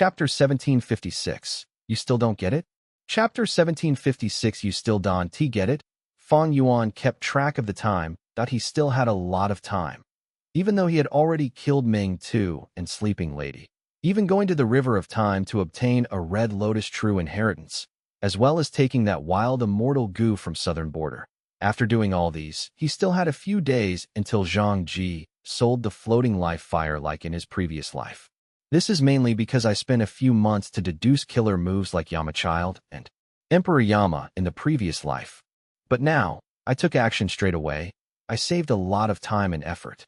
Chapter 1756. You still don't get it? Chapter 1756. You still don't get it? Fang Yuan kept track of the time, thought he still had a lot of time. Even though he had already killed Ming Tu and Sleeping Lady. Even going to the River of Time to obtain a Red Lotus true inheritance, as well as taking that wild immortal goo from southern border. After doing all these, he still had a few days until Zhang Ji sold the floating life fire like in his previous life. This is mainly because I spent a few months to deduce killer moves like Yama Child and Emperor Yama in the previous life. But now, I took action straight away. I saved a lot of time and effort.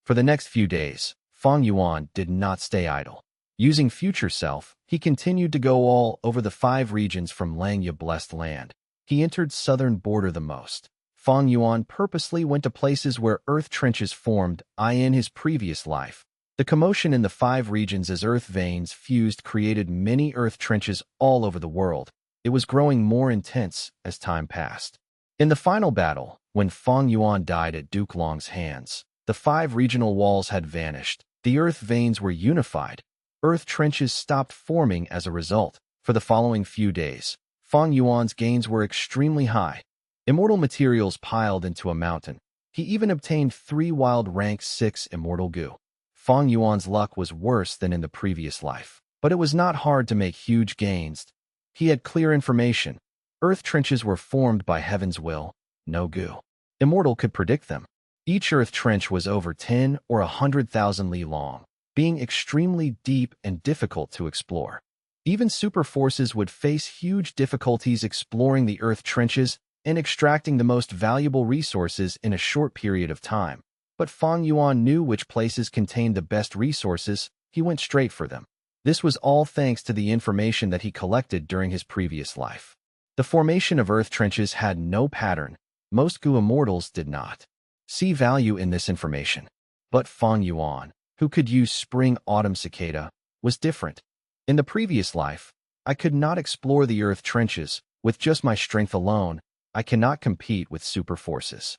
For the next few days, Fang Yuan did not stay idle. Using Future Self, he continued to go all over the 5 regions from Langya Blessed Land. He entered southern border the most. Fang Yuan purposely went to places where earth trenches formed in his previous life. The commotion in the 5 regions as earth veins fused created many earth trenches all over the world. It was growing more intense as time passed. In the final battle, when Fang Yuan died at Duke Long's hands, the 5 regional walls had vanished. The earth veins were unified. Earth trenches stopped forming as a result. For the following few days, Fang Yuan's gains were extremely high. Immortal materials piled into a mountain. He even obtained 3 wild rank 6 immortal goo. Fang Yuan's luck was worse than in the previous life, but it was not hard to make huge gains. He had clear information. Earth trenches were formed by heaven's will, no goo. Immortal could predict them. Each earth trench was over 10 or 100,000 li long, being extremely deep and difficult to explore. Even super forces would face huge difficulties exploring the earth trenches and extracting the most valuable resources in a short period of time. But Fang Yuan knew which places contained the best resources. He went straight for them. This was all thanks to the information that he collected during his previous life. The formation of earth trenches had no pattern. Most goo immortals did not see value in this information. But Fang Yuan, who could use spring-autumn cicada, was different. In the previous life, I could not explore the earth trenches. With just my strength alone, I cannot compete with super forces.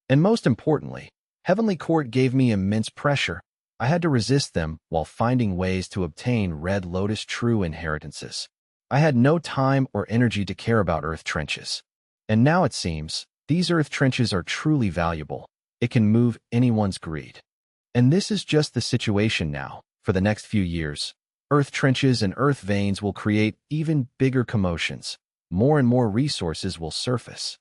And most importantly, Heavenly Court gave me immense pressure. I had to resist them while finding ways to obtain Red Lotus true inheritances. I had no time or energy to care about earth trenches. And now it seems, these earth trenches are truly valuable. It can move anyone's greed. And this is just the situation now. For the next few years, earth trenches and earth veins will create even bigger commotions. More and more resources will surface.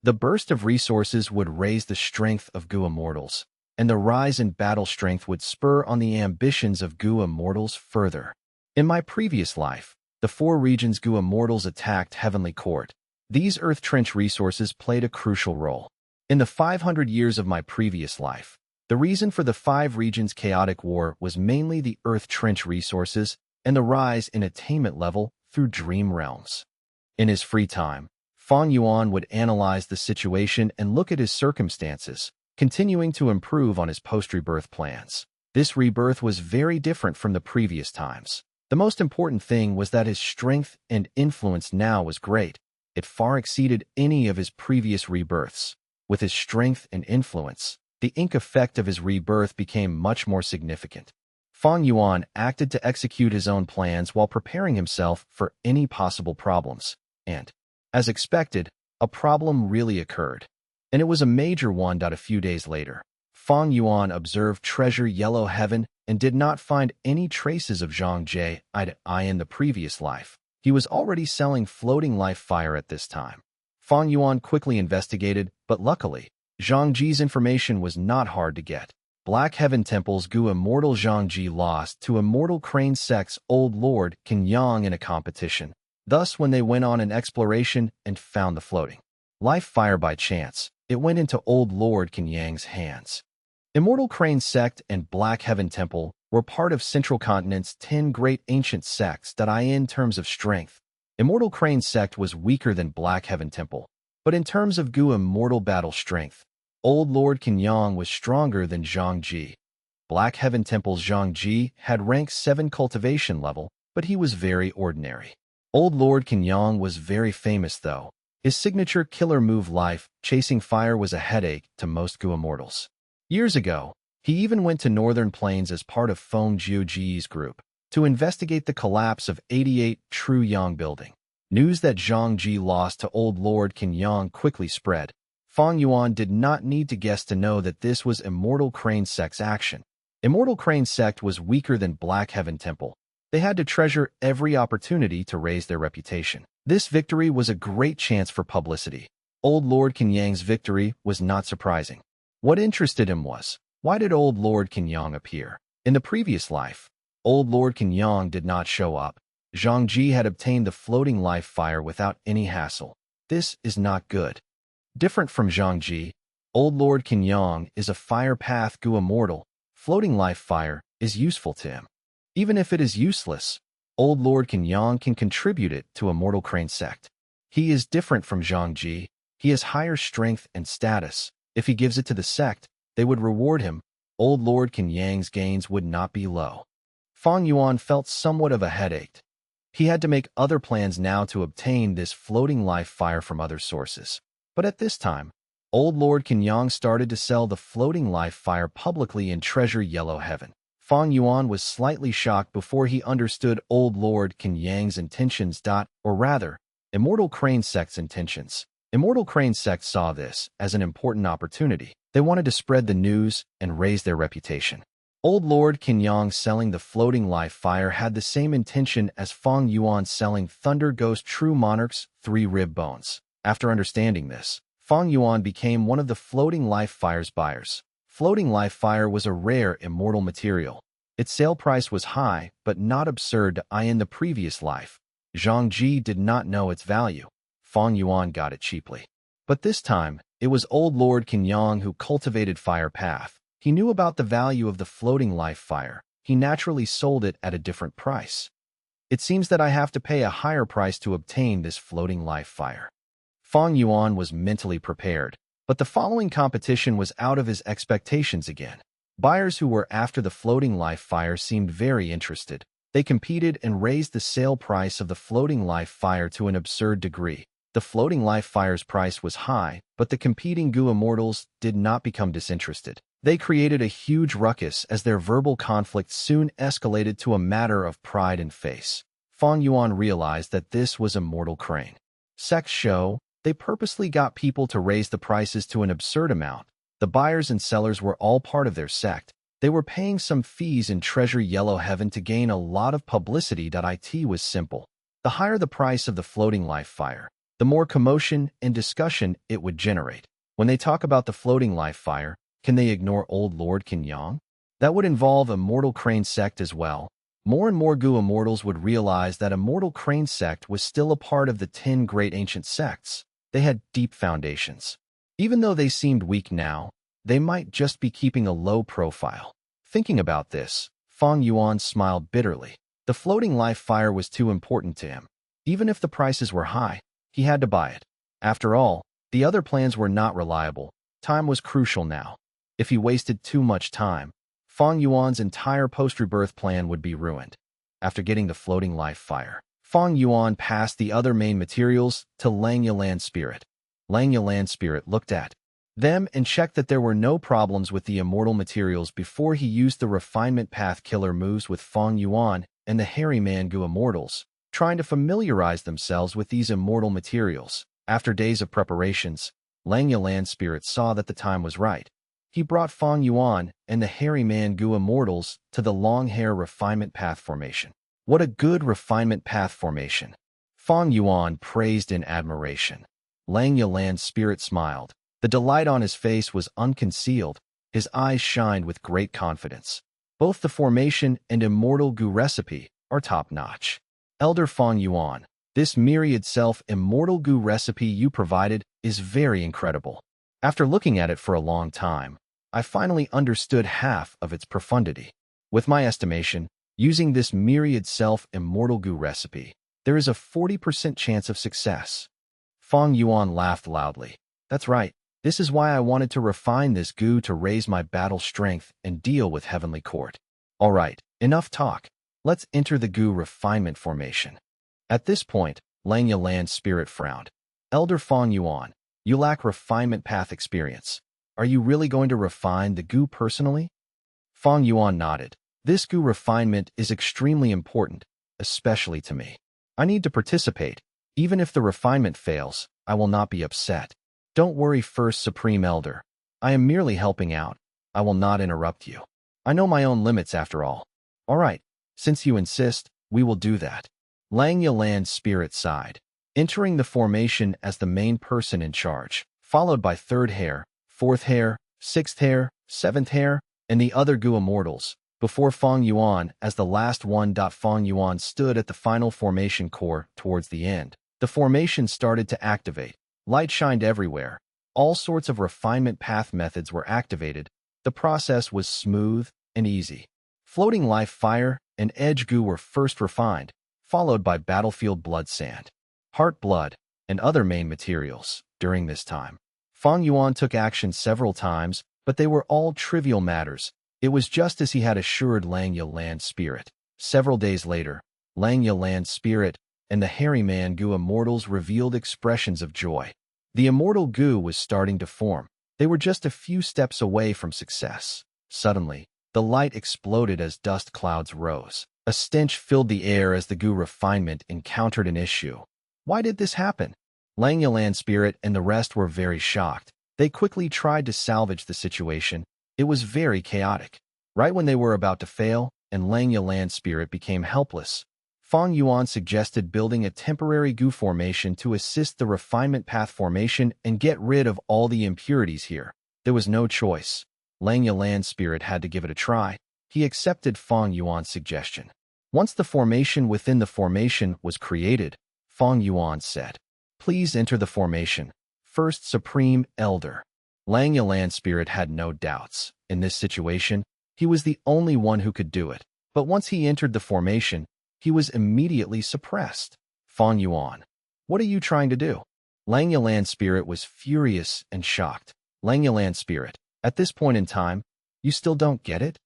The burst of resources would raise the strength of goo immortals, and the rise in battle strength would spur on the ambitions of goo immortals further. In my previous life, the 4 regions goo immortals attacked Heavenly Court. These earth trench resources played a crucial role. In the 500 years of my previous life, the reason for the 5 regions' chaotic war was mainly the earth trench resources and the rise in attainment level through dream realms. In his free time, Fang Yuan would analyze the situation and look at his circumstances, continuing to improve on his post-rebirth plans. This rebirth was very different from the previous times. The most important thing was that his strength and influence now was great. It far exceeded any of his previous rebirths. With his strength and influence, the ink effect of his rebirth became much more significant. Fang Yuan acted to execute his own plans while preparing himself for any possible problems. And, as expected, a problem really occurred. And it was a major one. A few days later, Fang Yuan observed Treasure Yellow Heaven and did not find any traces of Zhang Ji in the previous life. He was already selling floating life fire at this time. Fang Yuan quickly investigated, but luckily, Zhang Ji's information was not hard to get. Black Heaven Temple's goo immortal Zhang Ji lost to Immortal Crane Sect's Old Lord Qin Yang in a competition. Thus, when they went on an exploration and found the floating life fire by chance, it went into Old Lord Qin Yang's hands. Immortal Crane Sect and Black Heaven Temple were part of Central Continent's 10 great ancient sects that in terms of strength, Immortal Crane Sect was weaker than Black Heaven Temple. But in terms of goo immortal battle strength, Old Lord Qin Yang was stronger than Zhang Ji. Black Heaven Temple's Zhang Ji had rank 7 cultivation level, but he was very ordinary. Old Lord Qin Yang was very famous though. His signature killer move life, chasing fire, was a headache to most goo immortals. Years ago, he even went to Northern Plains as part of Feng Jiuji's group. to investigate the collapse of 88 True Yang building. News that Zhang Ji lost to Old Lord Qin Yang quickly spread. Fang Yuan did not need to guess to know that this was Immortal Crane Sect's action. Immortal Crane Sect was weaker than Black Heaven Temple. They had to treasure every opportunity to raise their reputation. This victory was a great chance for publicity. Old Lord Qin Yang's victory was not surprising. What interested him was, why did Old Lord Qin Yang appear? In the previous life, Old Lord Qin Yang did not show up. Zhang Ji had obtained the floating life fire without any hassle. This is not good. Different from Zhang Ji, Old Lord Qin Yang is a fire path Gu immortal. Floating life fire is useful to him. Even if it is useless, Old Lord Qin Yang can contribute it to Immortal Crane Sect. He is different from Zhang Ji. He has higher strength and status. If he gives it to the sect, they would reward him. Old Lord Qin Yang's gains would not be low. Fang Yuan felt somewhat of a headache. He had to make other plans now to obtain this floating life fire from other sources. But at this time, Old Lord Qin Yang started to sell the floating life fire publicly in Treasure Yellow Heaven. Fang Yuan was slightly shocked before he understood Old Lord Qin Yang's intentions. Or rather, Immortal Crane Sect's intentions. Immortal Crane Sect saw this as an important opportunity. They wanted to spread the news and raise their reputation. Old Lord Qin Yang selling the floating life fire had the same intention as Fang Yuan selling Thunder Ghost True Monarch's 3 rib bones. After understanding this, Fang Yuan became one of the floating life fire's buyers. Floating life fire was a rare immortal material. Its sale price was high, but not absurd. In the previous life, Zhang Ji did not know its value. Fang Yuan got it cheaply. But this time, it was Old Lord Qin Yang who cultivated fire path. He knew about the value of the floating life fire. He naturally sold it at a different price. It seems that I have to pay a higher price to obtain this floating life fire. Fang Yuan was mentally prepared, but the following competition was out of his expectations again. Buyers who were after the floating life fire seemed very interested. They competed and raised the sale price of the floating life fire to an absurd degree. The floating life fire's price was high, but the competing Gu immortals did not become disinterested. They created a huge ruckus as their verbal conflict soon escalated to a matter of pride and face. Fang Yuan realized that this was Immortal Crane Sect's show. They purposely got people to raise the prices to an absurd amount. The buyers and sellers were all part of their sect. They were paying some fees in Treasure Yellow Heaven to gain a lot of publicity. It was simple. The higher the price of the floating life fire, the more commotion and discussion it would generate. When they talk about the floating life fire, can they ignore Old Lord Qin Yang? That would involve Immortal Crane Sect as well. More and more Gu immortals would realize that Immortal Crane Sect was still a part of the 10 great ancient sects. They had deep foundations. Even though they seemed weak now, they might just be keeping a low profile. Thinking about this, Fang Yuan smiled bitterly. The floating life fire was too important to him. Even if the prices were high, he had to buy it. After all, the other plans were not reliable. Time was crucial now. If he wasted too much time, Fang Yuan's entire post-rebirth plan would be ruined. After getting the floating life fire, Fang Yuan passed the other main materials to Langya Land Spirit. Langya Land Spirit looked at them and checked that there were no problems with the immortal materials before he used the refinement path killer moves with Fang Yuan and the Hairy Man Gu immortals, trying to familiarize themselves with these immortal materials. After days of preparations, Langya Land Spirit saw that the time was right. He brought Fang Yuan and the Hairy Man Gu immortals to the Long Hair Refinement Path Formation. What a good refinement path formation! Fang Yuan praised in admiration. Langya Land Spirit smiled. The delight on his face was unconcealed. His eyes shined with great confidence. Both the formation and immortal Gu recipe are top-notch. Elder Fang Yuan, this myriad self-immortal Gu recipe you provided is very incredible. After looking at it for a long time, I finally understood half of its profundity. With my estimation, using this myriad self-immortal Gu recipe, there is a 40% chance of success. Fang Yuan laughed loudly. That's right. This is why I wanted to refine this Gu to raise my battle strength and deal with Heavenly Court. All right, enough talk. Let's enter the Gu refinement formation. At this point, Langya Land Spirit frowned. Elder Fang Yuan, you lack refinement path experience. Are you really going to refine the Gu personally? Fang Yuan nodded. This Gu refinement is extremely important, especially to me. I need to participate. Even if the refinement fails, I will not be upset. Don't worry, First Supreme Elder. I am merely helping out. I will not interrupt you. I know my own limits after all. All right, since you insist, we will do that. Lang Yalan's spirit sighed, entering the formation as the main person in charge, followed by third hair, fourth hair, sixth hair, seventh hair, and the other Gu immortals, before Fang Yuan as the last one. Fang Yuan stood at the final formation core towards the end. The formation started to activate. Light shined everywhere. All sorts of refinement path methods were activated. The process was smooth and easy. Floating life fire and edge Gu were first refined, followed by battlefield blood sand, heart blood, and other main materials. During this time, Fang Yuan took action several times, but they were all trivial matters. It was just as he had assured Lang Yalan's spirit. Several days later, Lang Yalan's spirit and the hairy man Gu immortals revealed expressions of joy. The immortal Gu was starting to form. They were just a few steps away from success. Suddenly, the light exploded as dust clouds rose. A stench filled the air as the Gu refinement encountered an issue. Why did this happen? Lang Yalan's spirit and the rest were very shocked. They quickly tried to salvage the situation. It was very chaotic. Right when they were about to fail, and Lang Yalan's spirit became helpless, Fang Yuan suggested building a temporary Gu formation to assist the refinement path formation and get rid of all the impurities here. There was no choice. Lang Yalan's spirit had to give it a try. He accepted Fang Yuan's suggestion. Once the formation within the formation was created, Fang Yuan said, "Please enter the formation, First Supreme Elder." Lang Yalan's spirit had no doubts. In this situation, he was the only one who could do it. But once he entered the formation, he was immediately suppressed. Fang Yuan, what are you trying to do? Lang Yalan's spirit was furious and shocked. Lang Yalan's spirit, at this point in time, you still don't get it?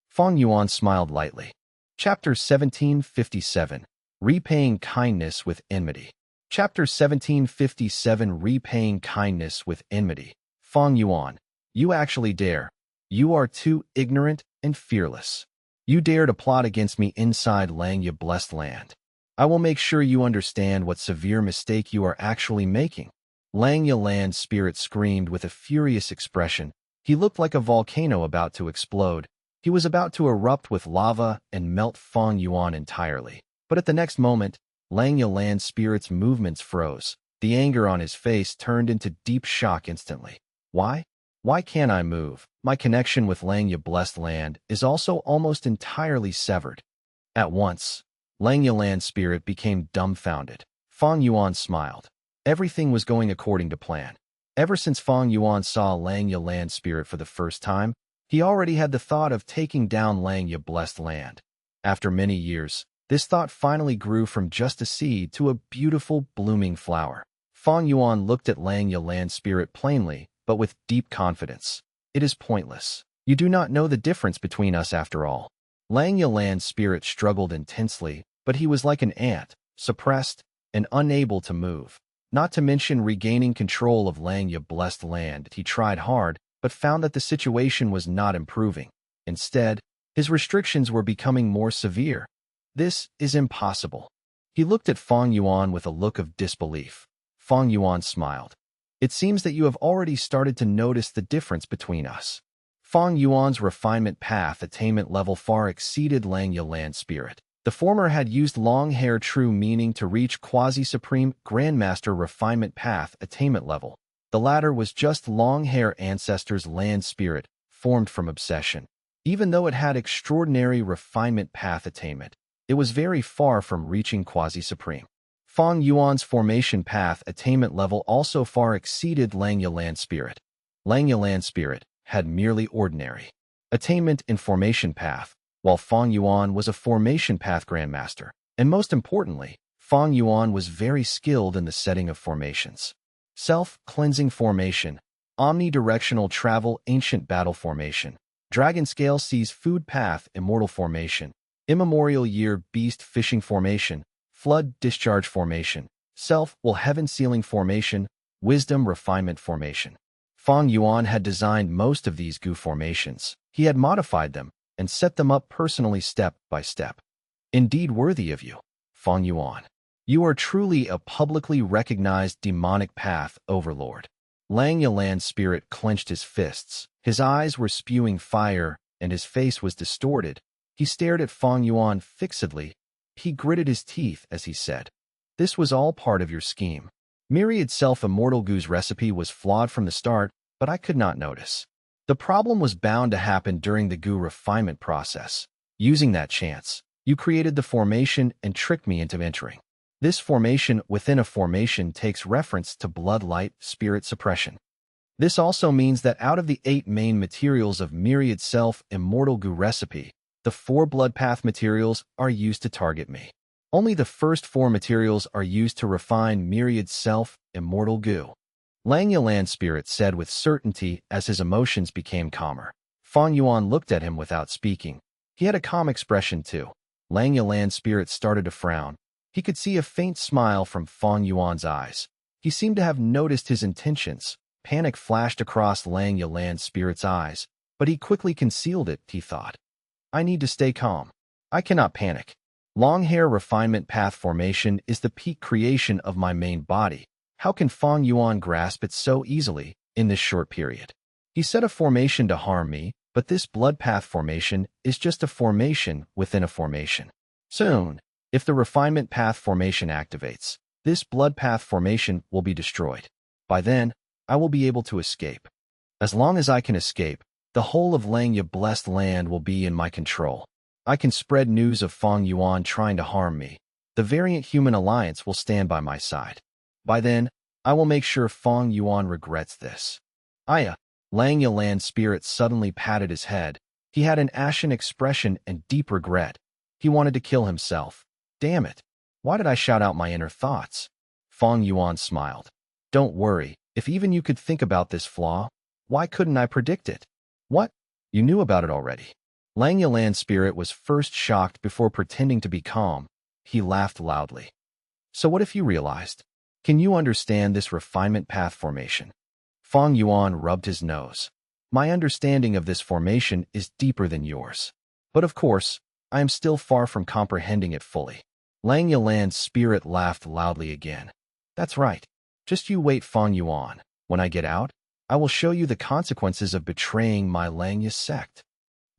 Fang Yuan smiled lightly. Chapter 1757, Repaying Kindness with Enmity. Chapter 1757, Repaying Kindness with Enmity. Fang Yuan, you actually dare. You are too ignorant and fearless. You dare to plot against me inside Lang Ya blessed land. I will make sure you understand what severe mistake you are actually making. Lang Yalan's spirit screamed with a furious expression. He looked like a volcano about to explode. He was about to erupt with lava and melt Fang Yuan entirely. But at the next moment, Lang Yalan's spirit's movements froze. The anger on his face turned into deep shock instantly. Why? Why can't I move? My connection with Lang Ya blessed land is also almost entirely severed. At once, Lang Yalan's spirit became dumbfounded. Fang Yuan smiled. Everything was going according to plan. Ever since Fang Yuan saw Lang Yalan's spirit for the first time, he already had the thought of taking down Lang Ya blessed land. After many years, this thought finally grew from just a seed to a beautiful, blooming flower. Fang Yuan looked at Lang Yalan's spirit plainly, but with deep confidence. It is pointless. You do not know the difference between us after all. Lang Yalan's spirit struggled intensely, but he was like an ant, suppressed and unable to move. Not to mention regaining control of Lang Ya blessed land. He tried hard, but found that the situation was not improving. Instead, his restrictions were becoming more severe. This is impossible. He looked at Fang Yuan with a look of disbelief. Fang Yuan smiled. It seems that you have already started to notice the difference between us. Fang Yuan's refinement path attainment level far exceeded Lang Yalan's spirit. The former had used long hair true meaning to reach quasi-supreme grandmaster refinement path attainment level. The latter was just long hair ancestors' land spirit, formed from obsession. Even though it had extraordinary refinement path attainment, it was very far from reaching quasi-supreme. Fang Yuan's formation path attainment level also far exceeded Lang Yalan's spirit. Lang Yalan's spirit had merely ordinary attainment in formation path, while Fang Yuan was a formation path grandmaster. And most importantly, Fang Yuan was very skilled in the setting of formations. Self-cleansing formation, omnidirectional travel ancient battle formation, dragon scale seas food path immortal formation, immemorial year beast fishing formation, flood discharge formation, self-will heaven sealing formation, wisdom refinement formation. Fang Yuan had designed most of these Gu formations. He had modified them, and set them up personally step by step. Indeed worthy of you, Fang Yuan. You are truly a publicly recognized demonic path overlord. Lang Yalan's spirit clenched his fists. His eyes were spewing fire, and his face was distorted. He stared at Fang Yuan fixedly. He gritted his teeth as he said, "This was all part of your scheme. Myriad Self-Immortal Gu's recipe was flawed from the start, but I could not notice. The problem was bound to happen during the Gu refinement process. Using that chance, you created the formation and tricked me into entering. This formation within a formation takes reference to bloodlight spirit suppression. This also means that out of the 8 main materials of Myriad Self-Immortal Gu recipe, the 4 blood path materials are used to target me. Only the first 4 materials are used to refine Myriad Self-Immortal Gu." Lang Yalan's spirit said with certainty as his emotions became calmer. Fang Yuan looked at him without speaking. He had a calm expression too. Lang Yalan's spirit started to frown. He could see a faint smile from Fang Yuan's eyes. He seemed to have noticed his intentions. Panic flashed across Lang Yalan's spirit's eyes, but he quickly concealed it, he thought. I need to stay calm. I cannot panic. Long hair refinement path formation is the peak creation of my main body. How can Fang Yuan grasp it so easily in this short period? He set a formation to harm me, but this blood path formation is just a formation within a formation. Soon, if the refinement path formation activates, this blood path formation will be destroyed. By then, I will be able to escape. As long as I can escape, the whole of Langya blessed land will be in my control. I can spread news of Fang Yuan trying to harm me. The variant human alliance will stand by my side. By then, I will make sure Fang Yuan regrets this. Aya, Lang Yalan's spirit suddenly patted his head. He had an ashen expression and deep regret. He wanted to kill himself. Damn it. Why did I shout out my inner thoughts? Fang Yuan smiled. Don't worry, if even you could think about this flaw, why couldn't I predict it? What? You knew about it already. Lang Yalan's spirit was first shocked before pretending to be calm. He laughed loudly. So what if you realized? Can you understand this refinement path formation? Fang Yuan rubbed his nose. My understanding of this formation is deeper than yours. But of course, I am still far from comprehending it fully. Lang Yalan's spirit laughed loudly again. That's right. Just you wait, Fang Yuan. When I get out, I will show you the consequences of betraying my Langya sect.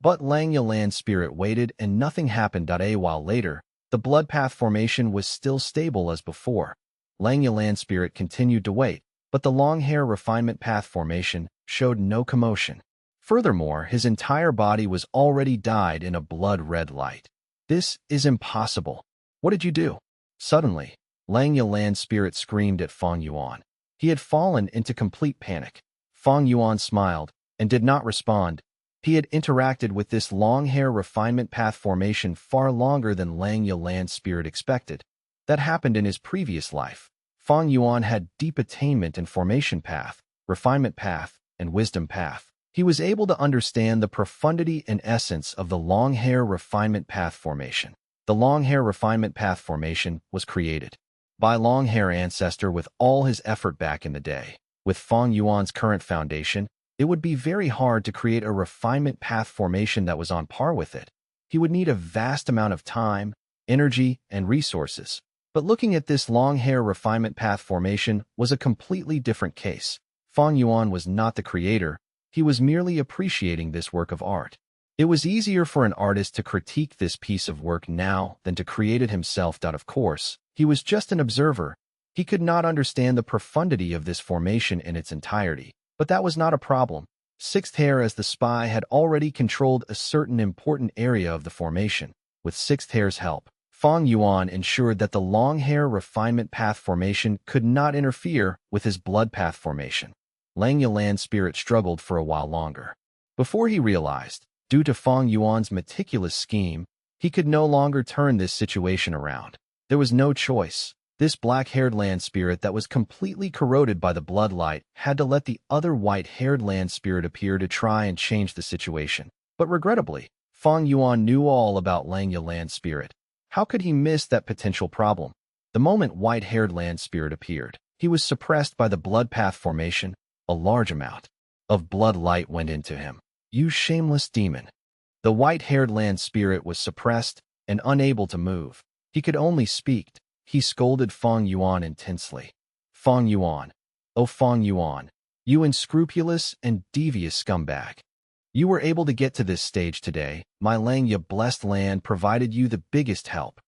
But Lang Yalan's spirit waited and nothing happened. A while later, the blood path formation was still stable as before. Lang Yalan's spirit continued to wait, but the long hair refinement path formation showed no commotion. Furthermore, his entire body was already dyed in a blood-red light. This is impossible. What did you do? Suddenly, Lang Yalan's spirit screamed at Fang Yuan. He had fallen into complete panic. Fang Yuan smiled and did not respond. He had interacted with this long hair refinement path formation far longer than Lang Yalan's spirit expected. That happened in his previous life. Fang Yuan had deep attainment in formation path, refinement path, and wisdom path. He was able to understand the profundity and essence of the long hair refinement path formation. The long hair refinement path formation was created by long hair ancestor with all his effort back in the day. With Fang Yuan's current foundation, it would be very hard to create a refinement path formation that was on par with it. He would need a vast amount of time, energy, and resources. But looking at this long hair refinement path formation was a completely different case. Fang Yuan was not the creator. He was merely appreciating this work of art. It was easier for an artist to critique this piece of work now than to create it himself. Of course, he was just an observer. He could not understand the profundity of this formation in its entirety. But that was not a problem. Sixth Hair as the spy had already controlled a certain important area of the formation. With Sixth Hair's help, Fang Yuan ensured that the long hair refinement path formation could not interfere with his blood path formation. Lang Yalan's spirit struggled for a while longer. Before he realized, due to Fang Yuan's meticulous scheme, he could no longer turn this situation around. There was no choice. This black-haired land spirit that was completely corroded by the bloodlight had to let the other white-haired land spirit appear to try and change the situation. But regrettably, Fang Yuan knew all about Lang Yalan's spirit. How could he miss that potential problem? The moment white-haired land spirit appeared, he was suppressed by the blood path formation. A large amount of blood light went into him. You shameless demon. The white-haired land spirit was suppressed and unable to move. He could only speak. He scolded Fang Yuan intensely. Fang Yuan, oh Fang Yuan, you unscrupulous and devious scumbag. You were able to get to this stage today. My Langya blessed land provided you the biggest help.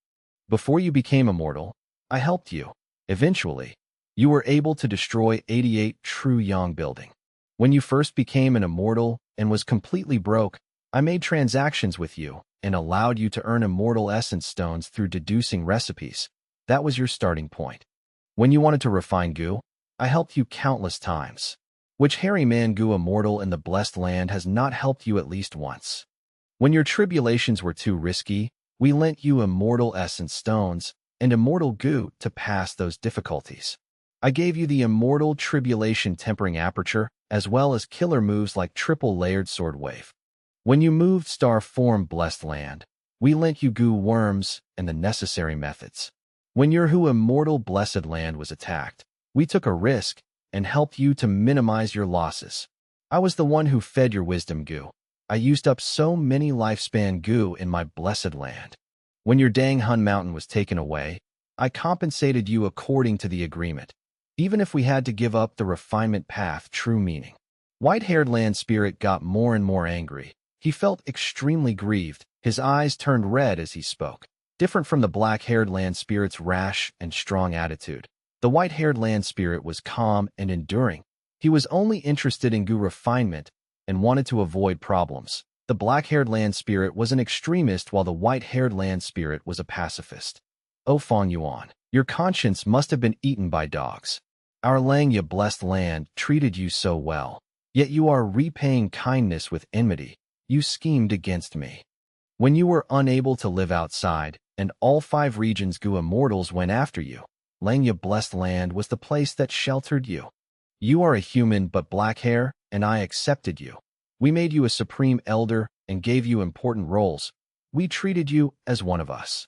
Before you became immortal, I helped you. Eventually, you were able to destroy 88 true Yang building. When you first became an immortal and was completely broke, I made transactions with you and allowed you to earn immortal essence stones through deducing recipes. That was your starting point. When you wanted to refine goo, I helped you countless times. Which hairy man goo immortal in the blessed land has not helped you at least once? When your tribulations were too risky, we lent you immortal essence stones and immortal goo to pass those difficulties. I gave you the immortal tribulation tempering aperture, as well as killer moves like triple-layered sword wave. When you moved star form blessed land, we lent you goo worms and the necessary methods. When your who immortal blessed land was attacked, we took a risk and helped you to minimize your losses. I was the one who fed your wisdom goo. I used up so many lifespan goo in my blessed land. When your dang Hun mountain was taken away, I compensated you according to the agreement, even if we had to give up the refinement path true meaning. White-haired land spirit got more and more angry. He felt extremely grieved. His eyes turned red as he spoke. Different from the black-haired land spirit's rash and strong attitude, the white-haired land spirit was calm and enduring. He was only interested in goo refinement and wanted to avoid problems. The black-haired land spirit was an extremist while the white-haired land spirit was a pacifist. Oh Fang Yuan, your conscience must have been eaten by dogs. Our Langya blessed land treated you so well, yet you are repaying kindness with enmity. You schemed against me. When you were unable to live outside, and all 5 regions goo immortals went after you, Langya blessed land was the place that sheltered you. You are a human but black hair, and I accepted you. We made you a supreme elder and gave you important roles. We treated you as one of us.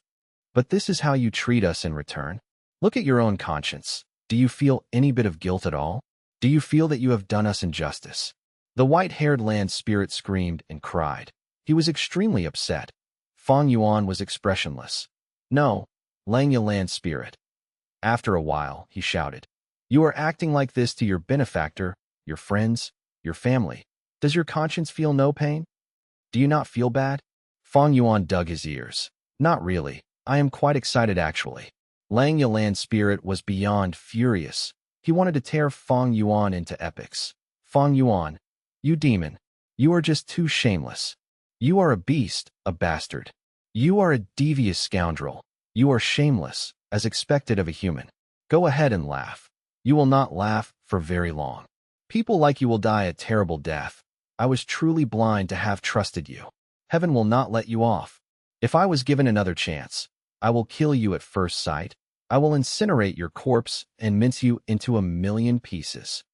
But this is how you treat us in return? Look at your own conscience. Do you feel any bit of guilt at all? Do you feel that you have done us injustice? The white-haired land spirit screamed and cried. He was extremely upset. Fang Yuan was expressionless. No, Langya land spirit. After a while, he shouted, you are acting like this to your benefactor, your friends, your family. Does your conscience feel no pain? Do you not feel bad? Fang Yuan dug his ears. Not really. I am quite excited actually. Langya land spirit was beyond furious. He wanted to tear Fang Yuan into epics. Fang Yuan, you demon. You are just too shameless. You are a beast, a bastard. You are a devious scoundrel. You are shameless, as expected of a human. Go ahead and laugh. You will not laugh for very long. People like you will die a terrible death. I was truly blind to have trusted you. Heaven will not let you off. If I was given another chance, I will kill you at first sight. I will incinerate your corpse and mince you into 1,000,000 pieces.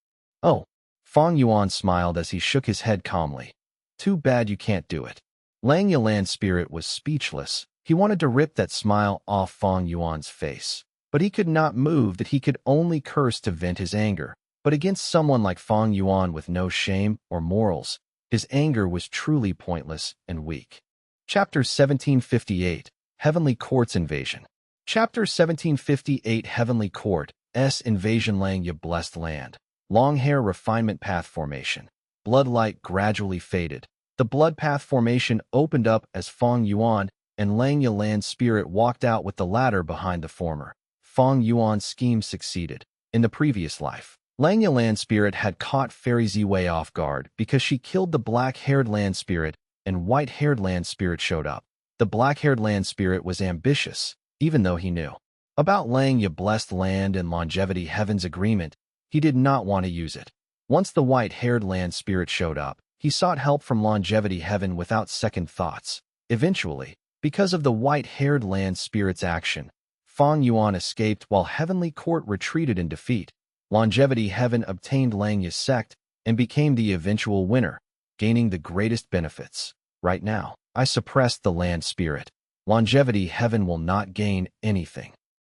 Oh, Fang Yuan smiled as he shook his head calmly. Too bad you can't do it. Langya land spirit was speechless. He wanted to rip that smile off Fang Yuan's face, but he could not move. That he could only curse to vent his anger. But against someone like Fang Yuan with no shame or morals, his anger was truly pointless and weak. Chapter 1758, Heavenly Court's Invasion. Chapter 1758, Heavenly Court's Invasion. Langya blessed land. Long hair refinement path formation. Blood light gradually faded. The blood path formation opened up as Fang Yuan and Langya land spirit walked out with the latter behind the former. Fang Yuan's scheme succeeded. In the previous life, Langya land spirit had caught Fairy Ziwei off guard because she killed the black-haired land spirit and white-haired land spirit showed up. The black-haired land spirit was ambitious, even though he knew about Langya blessed land and longevity heaven's agreement. He did not want to use it. Once the white-haired land spirit showed up, he sought help from longevity heaven without second thoughts. Eventually, because of the white-haired land spirit's action, Fang Yuan escaped while Heavenly Court retreated in defeat. Longevity heaven obtained Langya's sect and became the eventual winner, gaining the greatest benefits. Right now, I suppressed the land spirit. Longevity heaven will not gain anything.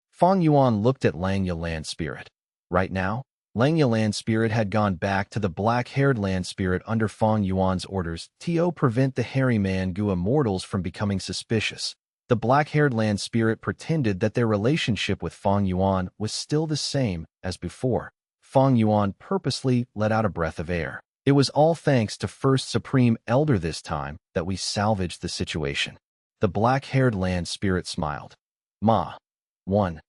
Fang Yuan looked at Langya land spirit. Right now, Langya land spirit had gone back to the black-haired land spirit under Fang Yuan's orders to prevent the hairy man Gu immortals from becoming suspicious. The black-haired land spirit pretended that their relationship with Fang Yuan was still the same as before. Fang Yuan purposely let out a breath of air. It was all thanks to First Supreme Elder this time that we salvaged the situation. The black-haired land spirit smiled. Ma. 1.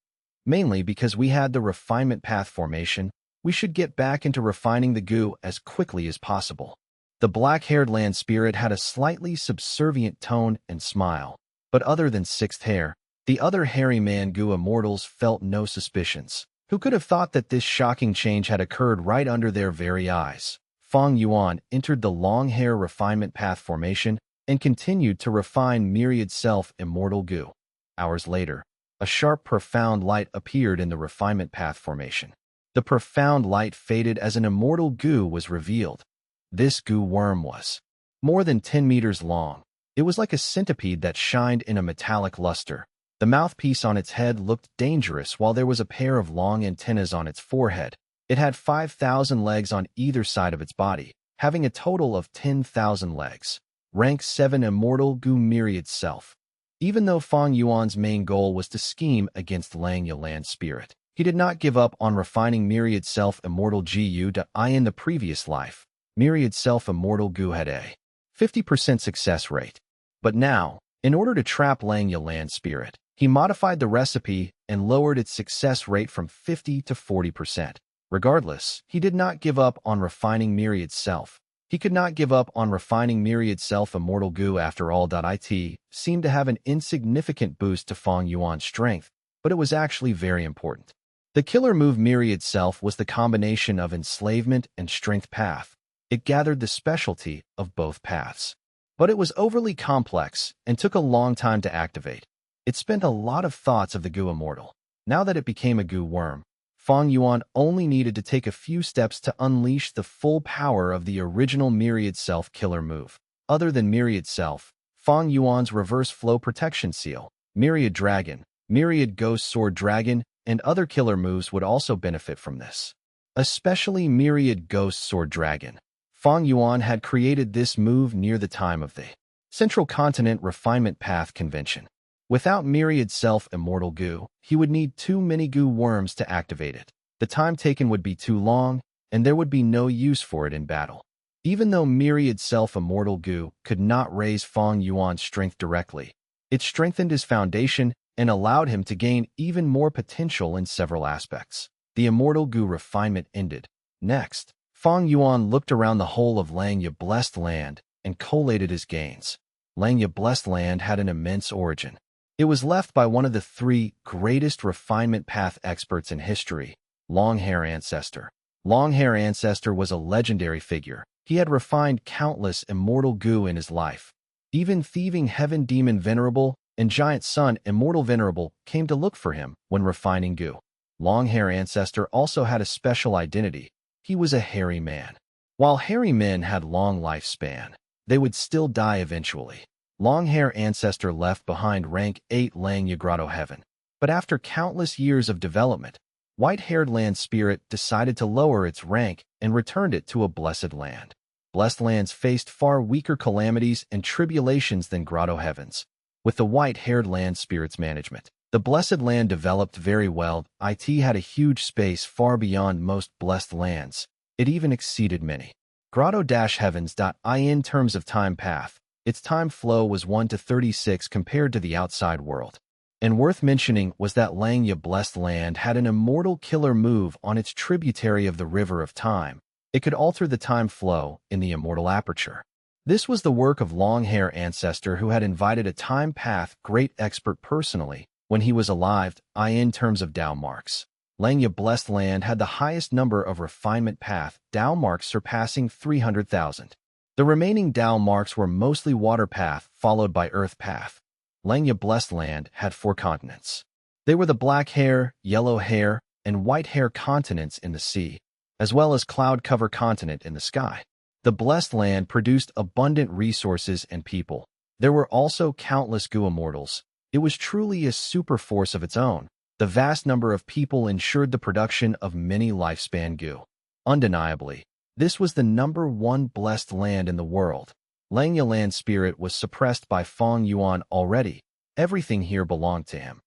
Mainly because we had the refinement path formation, we should get back into refining the Gu as quickly as possible. The black-haired land spirit had a slightly subservient tone and smile. But other than sixth hair, the other hairy man Gu immortals felt no suspicions. Who could have thought that this shocking change had occurred right under their very eyes? Fang Yuan entered the long hair refinement path formation and continued to refine myriad self-immortal Gu. Hours later, a sharp profound light appeared in the refinement path formation. The profound light faded as an immortal Gu was revealed. This Gu worm was more than 10 meters long. It was like a centipede that shined in a metallic luster. The mouthpiece on its head looked dangerous while there was a pair of long antennas on its forehead. It had 5,000 legs on either side of its body, having a total of 10,000 legs. Rank 7 Immortal Gu Myriad Self. Even though Fang Yuan's main goal was to scheme against Langya land spirit, he did not give up on refining myriad self-immortal Gu.I in the previous life. Myriad self-immortal Gu had a 50% success rate. But now, in order to trap Langya land spirit, he modified the recipe and lowered its success rate from 50 to 40%. Regardless, he did not give up on refining myriad self. He could not give up on refining myriad self-immortal Gu after all. It seemed to have an insignificant boost to Fang Yuan's strength, but it was actually very important. The killer move myriad self was the combination of enslavement and strength path. It gathered the specialty of both paths. But it was overly complex and took a long time to activate. It spent a lot of thoughts of the Gu immortal. Now that it became a Gu worm, Fang Yuan only needed to take a few steps to unleash the full power of the original myriad self killer move. Other than myriad self, Fang Yuan's reverse flow protection seal, myriad dragon, myriad ghost sword dragon, and other killer moves would also benefit from this. Especially myriad ghost sword dragon. Fang Yuan had created this move near the time of the Central Continent Refinement Path Convention. Without myriad self-immortal Gu, he would need too many Gu worms to activate it. The time taken would be too long, and there would be no use for it in battle. Even though myriad self-immortal Gu could not raise Fang Yuan's strength directly, it strengthened his foundation and allowed him to gain even more potential in several aspects. The immortal Gu refinement ended. Next, Fang Yuan looked around the whole of Langya Blessed Land and collated his gains. Langya Blessed Land had an immense origin. It was left by one of the 3 greatest refinement path experts in history, Longhair Ancestor. Longhair Ancestor was a legendary figure. He had refined countless immortal Gu in his life. Even thieving heaven demon Venerable and giant sun Immortal Venerable came to look for him when refining Gu. Longhair Ancestor also had a special identity. He was a hairy man. While hairy men had long lifespan, they would still die eventually. Longhair Ancestor left behind rank 8 Langya Grotto Heaven. But after countless years of development, white-haired land spirit decided to lower its rank and returned it to a blessed land. Blessed lands faced far weaker calamities and tribulations than Grotto Heavens. With the white-haired land spirit's management, the blessed land developed very well. It had a huge space far beyond most blessed lands. It even exceeded many. Grotto-Heavens. In terms of time path, its time flow was 1 to 36 compared to the outside world. And worth mentioning was that Langya Blessed Land had an immortal killer move on its tributary of the River of Time. It could alter the time flow in the immortal aperture. This was the work of Longhair Ancestor, who had invited a time path great expert personally when he was alive. In terms of Tao marks, Langya Blessed Land had the highest number of refinement path Tao marks, surpassing 300,000. The remaining Tao marks were mostly water path followed by earth path. Langya Blessed Land had 4 continents. They were the black hair, yellow hair, and white hair continents in the sea, as well as cloud cover continent in the sky. The Blessed Land produced abundant resources and people. There were also countless Gu immortals. It was truly a super force of its own. The vast number of people ensured the production of many lifespan goo. Undeniably, this was the #1 blessed land in the world. Langya land spirit was suppressed by Fang Yuan already. Everything here belonged to him.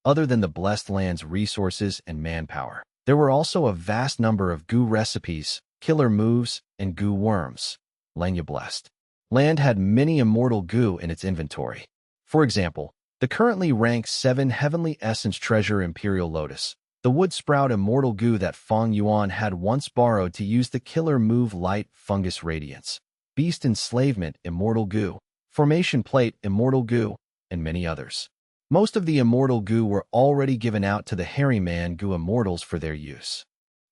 Other than the blessed land's resources and manpower, there were also a vast number of goo recipes, killer moves, and goo worms. Langya blessed land had many immortal goo in its inventory. For example, the currently ranked 7 Heavenly Essence Treasure Imperial Lotus, the wood sprout immortal goo that Fang Yuan had once borrowed to use the killer move Light Fungus Radiance, Beast Enslavement Immortal Goo, Formation Plate Immortal Goo, and many others. Most of the immortal goo were already given out to the Hairy Man goo immortals for their use.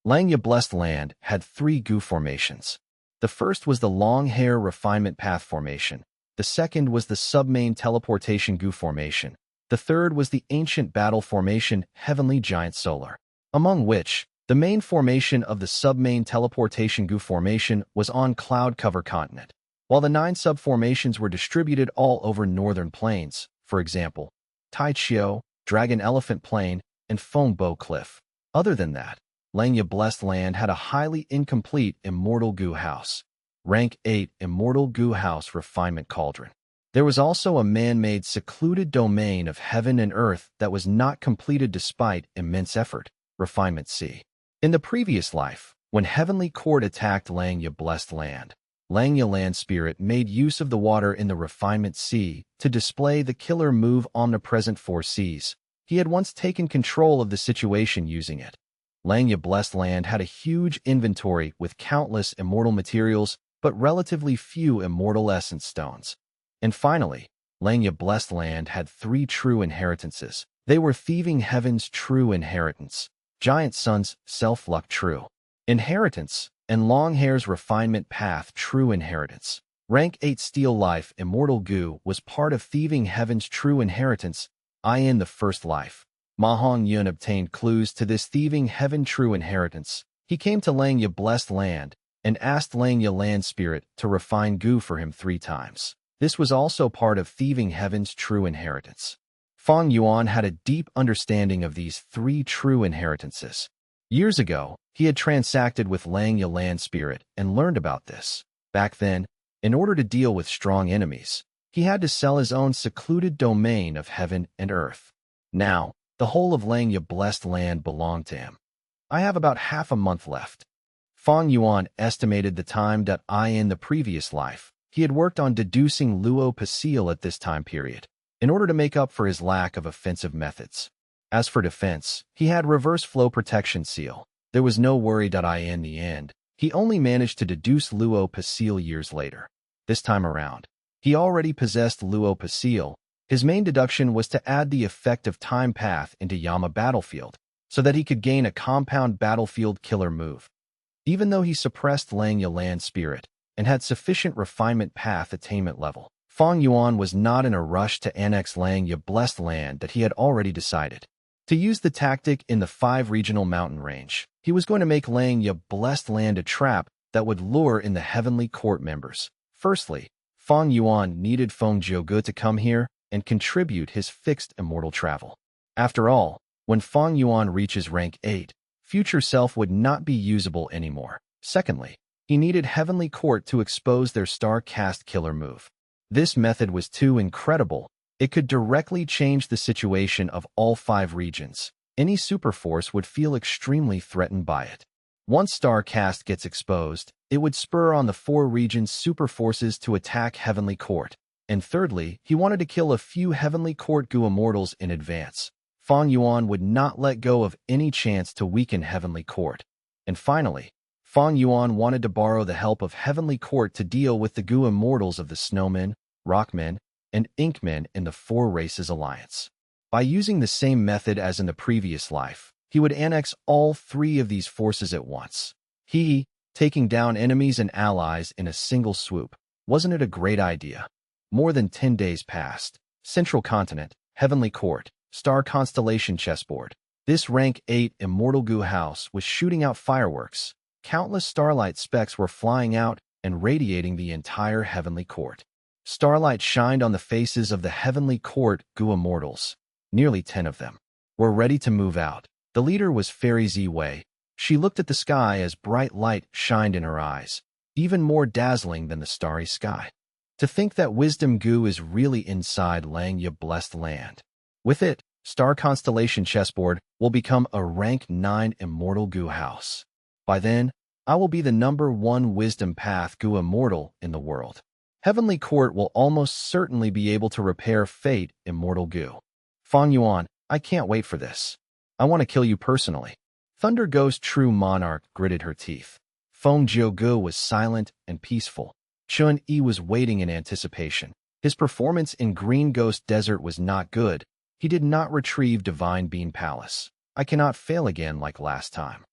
Langya Blessed Land had 3 goo formations. The first was the Long Hair Refinement Path Formation. The second was the Submain Teleportation Goo Formation. The third was the Ancient Battle Formation Heavenly Giant Solar, among which the main formation of the Submain Teleportation Goo Formation was on Cloud Cover Continent, while the 9 sub-formations were distributed all over northern plains, for example, Tai Chiu, Dragon Elephant Plain, and Feng Bo Cliff. Other than that, Langya Blessed Land had a highly incomplete Immortal Goo House. Rank 8 Immortal Goo House Refinement Cauldron. There was also a man-made secluded domain of heaven and earth that was not completed despite immense effort. Refinement C. In the previous life, when Heavenly Court attacked Langya Blessed Land, Langya Land Spirit made use of the water in the Refinement Sea to display the killer move Omnipresent 4 Cs. He had once taken control of the situation using it. Langya Blessed Land had a huge inventory with countless immortal materials, but relatively few immortal essence stones. And finally, Langya Blessed Land had 3 true inheritances. They were Thieving Heaven's true inheritance, Giant Sun's Self-Luck true inheritance, and Longhair's Refinement Path true inheritance. Rank 8 Steel Life Immortal Goo was part of Thieving Heaven's true inheritance. In the first life, Ma Hongyun obtained clues to this Thieving Heaven true inheritance. He came to Langya Blessed Land and asked Langya Land Spirit to refine goo for him 3 times. This was also part of Thieving Heaven's true inheritance. Fang Yuan had a deep understanding of these 3 true inheritances. Years ago, he had transacted with Langya Land Spirit and learned about this. Back then, in order to deal with strong enemies, he had to sell his own secluded domain of heaven and earth. Now, the whole of Langya Blessed Land belonged to him. I have about half a month left. Fang Yuan estimated the time that in the previous life, he had worked on deducing Luo Pasil at this time period, in order to make up for his lack of offensive methods. As for defense, he had reverse flow protection seal. There was no worry that in the end, he only managed to deduce Luo Pasil years later. This time around, he already possessed Luo Pasil. His main deduction was to add the effect of time path into Yama Battlefield, so that he could gain a compound battlefield killer move. Even though he suppressed Langya Land Spirit and had sufficient refinement path attainment level, Fang Yuan was not in a rush to annex Langya Blessed Land that he had already decided to use the tactic in the 5 regional mountain range. He was going to make Langya Blessed Land a trap that would lure in the Heavenly Court members. Firstly, Fang Yuan needed Feng Zhouge to come here and contribute his fixed immortal travel. After all, when Fang Yuan reaches rank 8, future self would not be usable anymore. Secondly, he needed Heavenly Court to expose their star cast killer move. This method was too incredible. It could directly change the situation of all 5 regions. Any superforce would feel extremely threatened by it. Once star cast gets exposed, it would spur on the 4 regions' superforces to attack Heavenly Court. And thirdly, he wanted to kill a few Heavenly Court goo immortals in advance. Fang Yuan would not let go of any chance to weaken Heavenly Court. And finally, Fang Yuan wanted to borrow the help of Heavenly Court to deal with the goo immortals of the Snowmen, Rockmen, and Inkmen in the 4 Races Alliance. By using the same method as in the previous life, he would annex all 3 of these forces at once. Taking down enemies and allies in a single swoop. Wasn't it a great idea? More than 10 days passed. Central Continent, Heavenly Court, Star Constellation Chessboard. This rank 8 Immortal Goo House was shooting out fireworks. Countless starlight specks were flying out and radiating the entire Heavenly Court. Starlight shined on the faces of the Heavenly Court goo immortals, nearly 10 of them. We're ready to move out. The leader was Fairy Ziwei. She looked at the sky as bright light shined in her eyes, even more dazzling than the starry sky. To think that wisdom goo is really inside Lang Ye blessed land. With it, star constellation chessboard will become a rank 9 immortal goo house. By then, I will be the #1 wisdom path goo immortal in the world. Heavenly Court will almost certainly be able to repair fate immortal goo. Fang Yuan, I can't wait for this. I want to kill you personally. Thunder Ghost True Monarch gritted her teeth. Feng Jiugu was silent and peaceful. Chun Yi was waiting in anticipation. His performance in Green Ghost Desert was not good. He did not retrieve Divine Bean Palace. I cannot fail again like last time.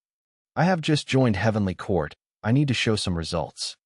I have just joined Heavenly Court. I need to show some results.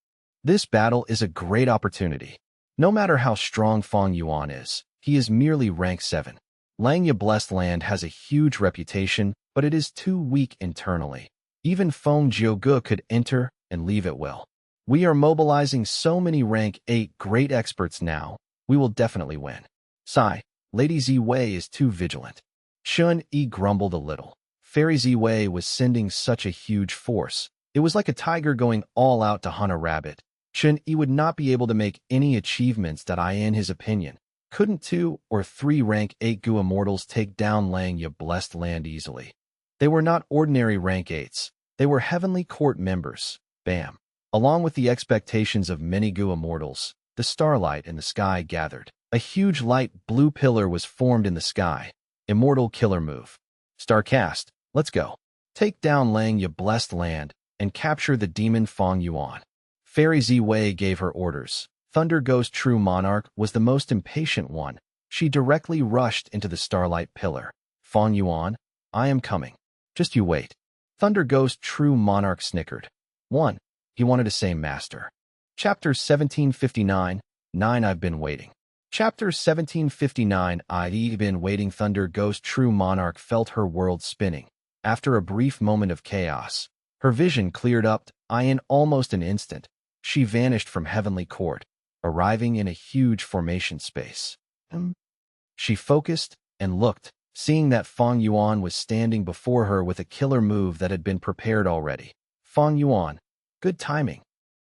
This battle is a great opportunity. No matter how strong Fang Yuan is, he is merely rank 7. Lang Ye blessed land has a huge reputation, but it is too weak internally. Even Feng Jiugu could enter and leave at will. We are mobilizing so many rank 8 great experts now, we will definitely win. Sigh, Lady Ziwei is too vigilant. Chun Yi grumbled a little. Fairy Ziwei was sending such a huge force. It was like a tiger going all out to hunt a rabbit. Chun Yi would not be able to make any achievements that in his opinion. Couldn't 2 or 3 rank 8 goo immortals take down Lang Ye blessed land easily. They were not ordinary rank 8s. They were Heavenly Court members. Bam. Along with the expectations of many goo immortals, the starlight in the sky gathered. A huge light blue pillar was formed in the sky. Immortal killer move. Starcast, let's go. Take down Lang Ye blessed land and capture the demon Fang Yuan. Fairy Ziwei gave her orders. Thunder Ghost True Monarch was the most impatient one. She directly rushed into the starlight pillar. Fang Yuan, I am coming. Just you wait. Thunder Ghost True Monarch snickered. 1. He wanted to say master. Chapter 1759, 9 I've been waiting. Chapter 1759 I've been waiting. Thunder Ghost True Monarch felt her world spinning. After a brief moment of chaos, her vision cleared up in almost an instant. She vanished from Heavenly Court, arriving in a huge formation space. She focused and looked, seeing that Fang Yuan was standing before her with a killer move that had been prepared already. Fang Yuan, good timing.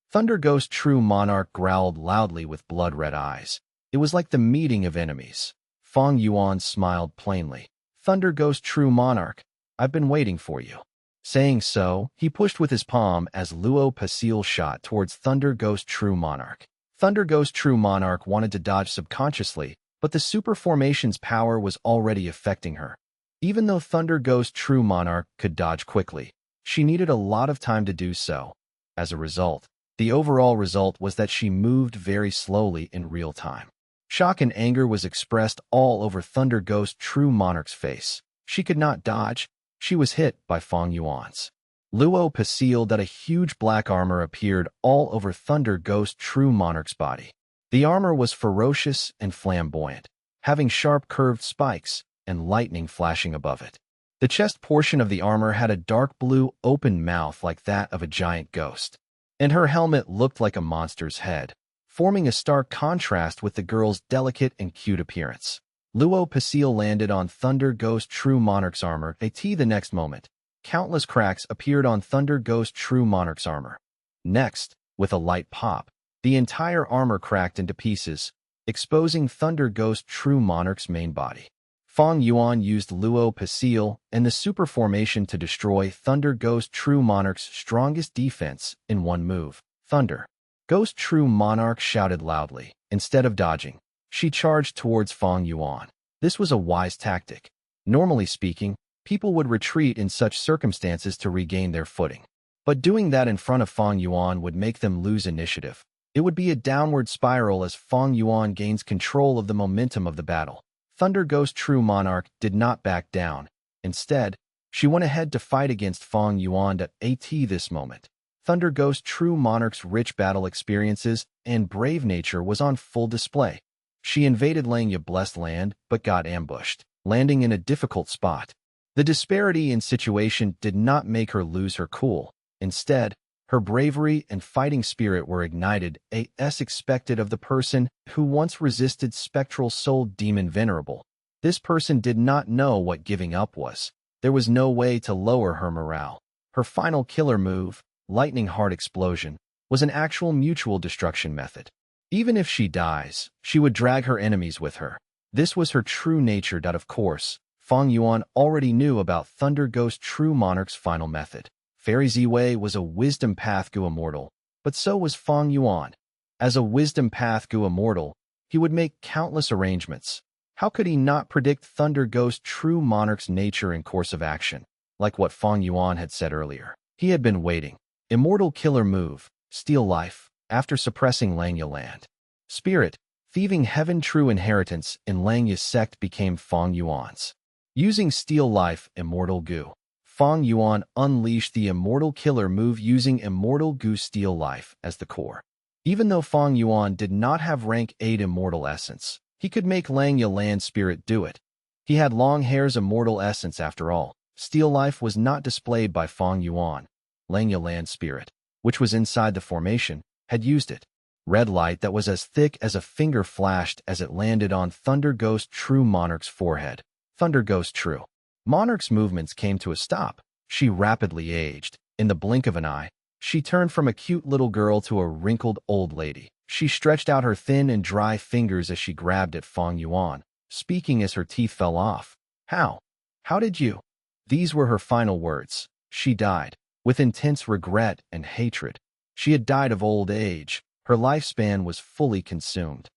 Thunder Ghost True Monarch growled loudly with blood-red eyes. It was like the meeting of enemies. Fang Yuan smiled plainly. Thunder Ghost True Monarch, I've been waiting for you. Saying so, he pushed with his palm as Luo Pasil shot towards Thunder Ghost True Monarch. Thunder Ghost True Monarch wanted to dodge subconsciously, but the super formation's power was already affecting her. Even though Thunder Ghost True Monarch could dodge quickly, she needed a lot of time to do so. As a result, the overall result was that she moved very slowly in real time. Shock and anger was expressed all over Thunder Ghost True Monarch's face. She could not dodge. She was hit by Fang Yuan's. Luo Pasil that a huge black armor appeared all over Thunder Ghost True Monarch's body. The armor was ferocious and flamboyant, having sharp curved spikes and lightning flashing above it. The chest portion of the armor had a dark blue open mouth like that of a giant ghost, and her helmet looked like a monster's head, forming a stark contrast with the girl's delicate and cute appearance. Luo Pasil landed on Thunder Ghost True Monarch's armor. The next moment, countless cracks appeared on Thunder Ghost True Monarch's armor. Next, with a light pop, the entire armor cracked into pieces, exposing Thunder Ghost True Monarch's main body. Fang Yuan used Luo Pasil and the super formation to destroy Thunder Ghost True Monarch's strongest defense in one move. Thunder Ghost True Monarch shouted loudly. Instead of dodging, she charged towards Fang Yuan. This was a wise tactic. Normally speaking, people would retreat in such circumstances to regain their footing. But doing that in front of Fang Yuan would make them lose initiative. It would be a downward spiral as Fang Yuan gains control of the momentum of the battle. Thunder Ghost True Monarch did not back down. Instead, she went ahead to fight against Fang Yuan at this moment. Thunder Ghost True Monarch's rich battle experiences and brave nature was on full display. She invaded Lang Ye blessed land, but got ambushed, landing in a difficult spot. The disparity in situation did not make her lose her cool. Instead, her bravery and fighting spirit were ignited, as expected of the person who once resisted spectral soul demon venerable. This person did not know what giving up was. There was no way to lower her morale. Her final killer move, lightning heart explosion, was an actual mutual destruction method. Even if she dies, she would drag her enemies with her. This was her true nature. Of course, Fang Yuan already knew about Thunder Ghost True Monarch's final method. Fairy Ziwei was a wisdom path Gu immortal, but so was Fang Yuan. As a wisdom path Gu immortal, he would make countless arrangements. How could he not predict Thunder Ghost True Monarch's nature and course of action? Like what Fang Yuan had said earlier. He had been waiting. Immortal killer move, steal life, after suppressing Langya land. Spirit, thieving heaven. True inheritance in Langya's sect became Fang Yuan's. Using steal life, immortal Gu. Fang Yuan unleashed the immortal killer move using immortal Gu steal life as the core. Even though Fang Yuan did not have rank 8 immortal essence, he could make Langya land spirit do it. He had long hair's immortal essence after all. Steal life was not displayed by Fang Yuan. Langya land spirit, which was inside the formation, had used it. Red light that was as thick as a finger flashed as it landed on Thunder Ghost True Monarch's forehead. Thunder Ghost True Monarch's movements came to a stop. She rapidly aged. In the blink of an eye, she turned from a cute little girl to a wrinkled old lady. She stretched out her thin and dry fingers as she grabbed at Fang Yuan, speaking as her teeth fell off. How? How did you? These were her final words. She died, with intense regret and hatred. She had died of old age. Her lifespan was fully consumed.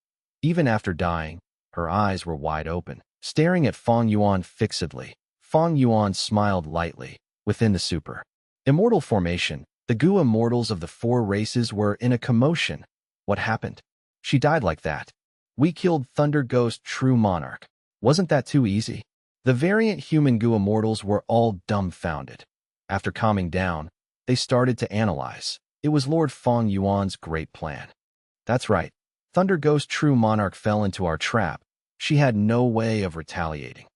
Even after dying, her eyes were wide open, staring at Fang Yuan fixedly. Fang Yuan smiled lightly. Within the super immortal formation, the Gu immortals of the 4 races were in a commotion. What happened? She died like that. We killed Thunder Ghost True Monarch. Wasn't that too easy? The variant human Gu immortals were all dumbfounded. After calming down, they started to analyze. It was Lord Fang Yuan's great plan. That's right. Thunder Ghost True Monarch fell into our trap. She had no way of retaliating.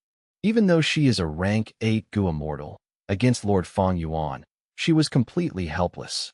Even though she is a rank 8 Gu immortal, against Lord Fang Yuan, she was completely helpless.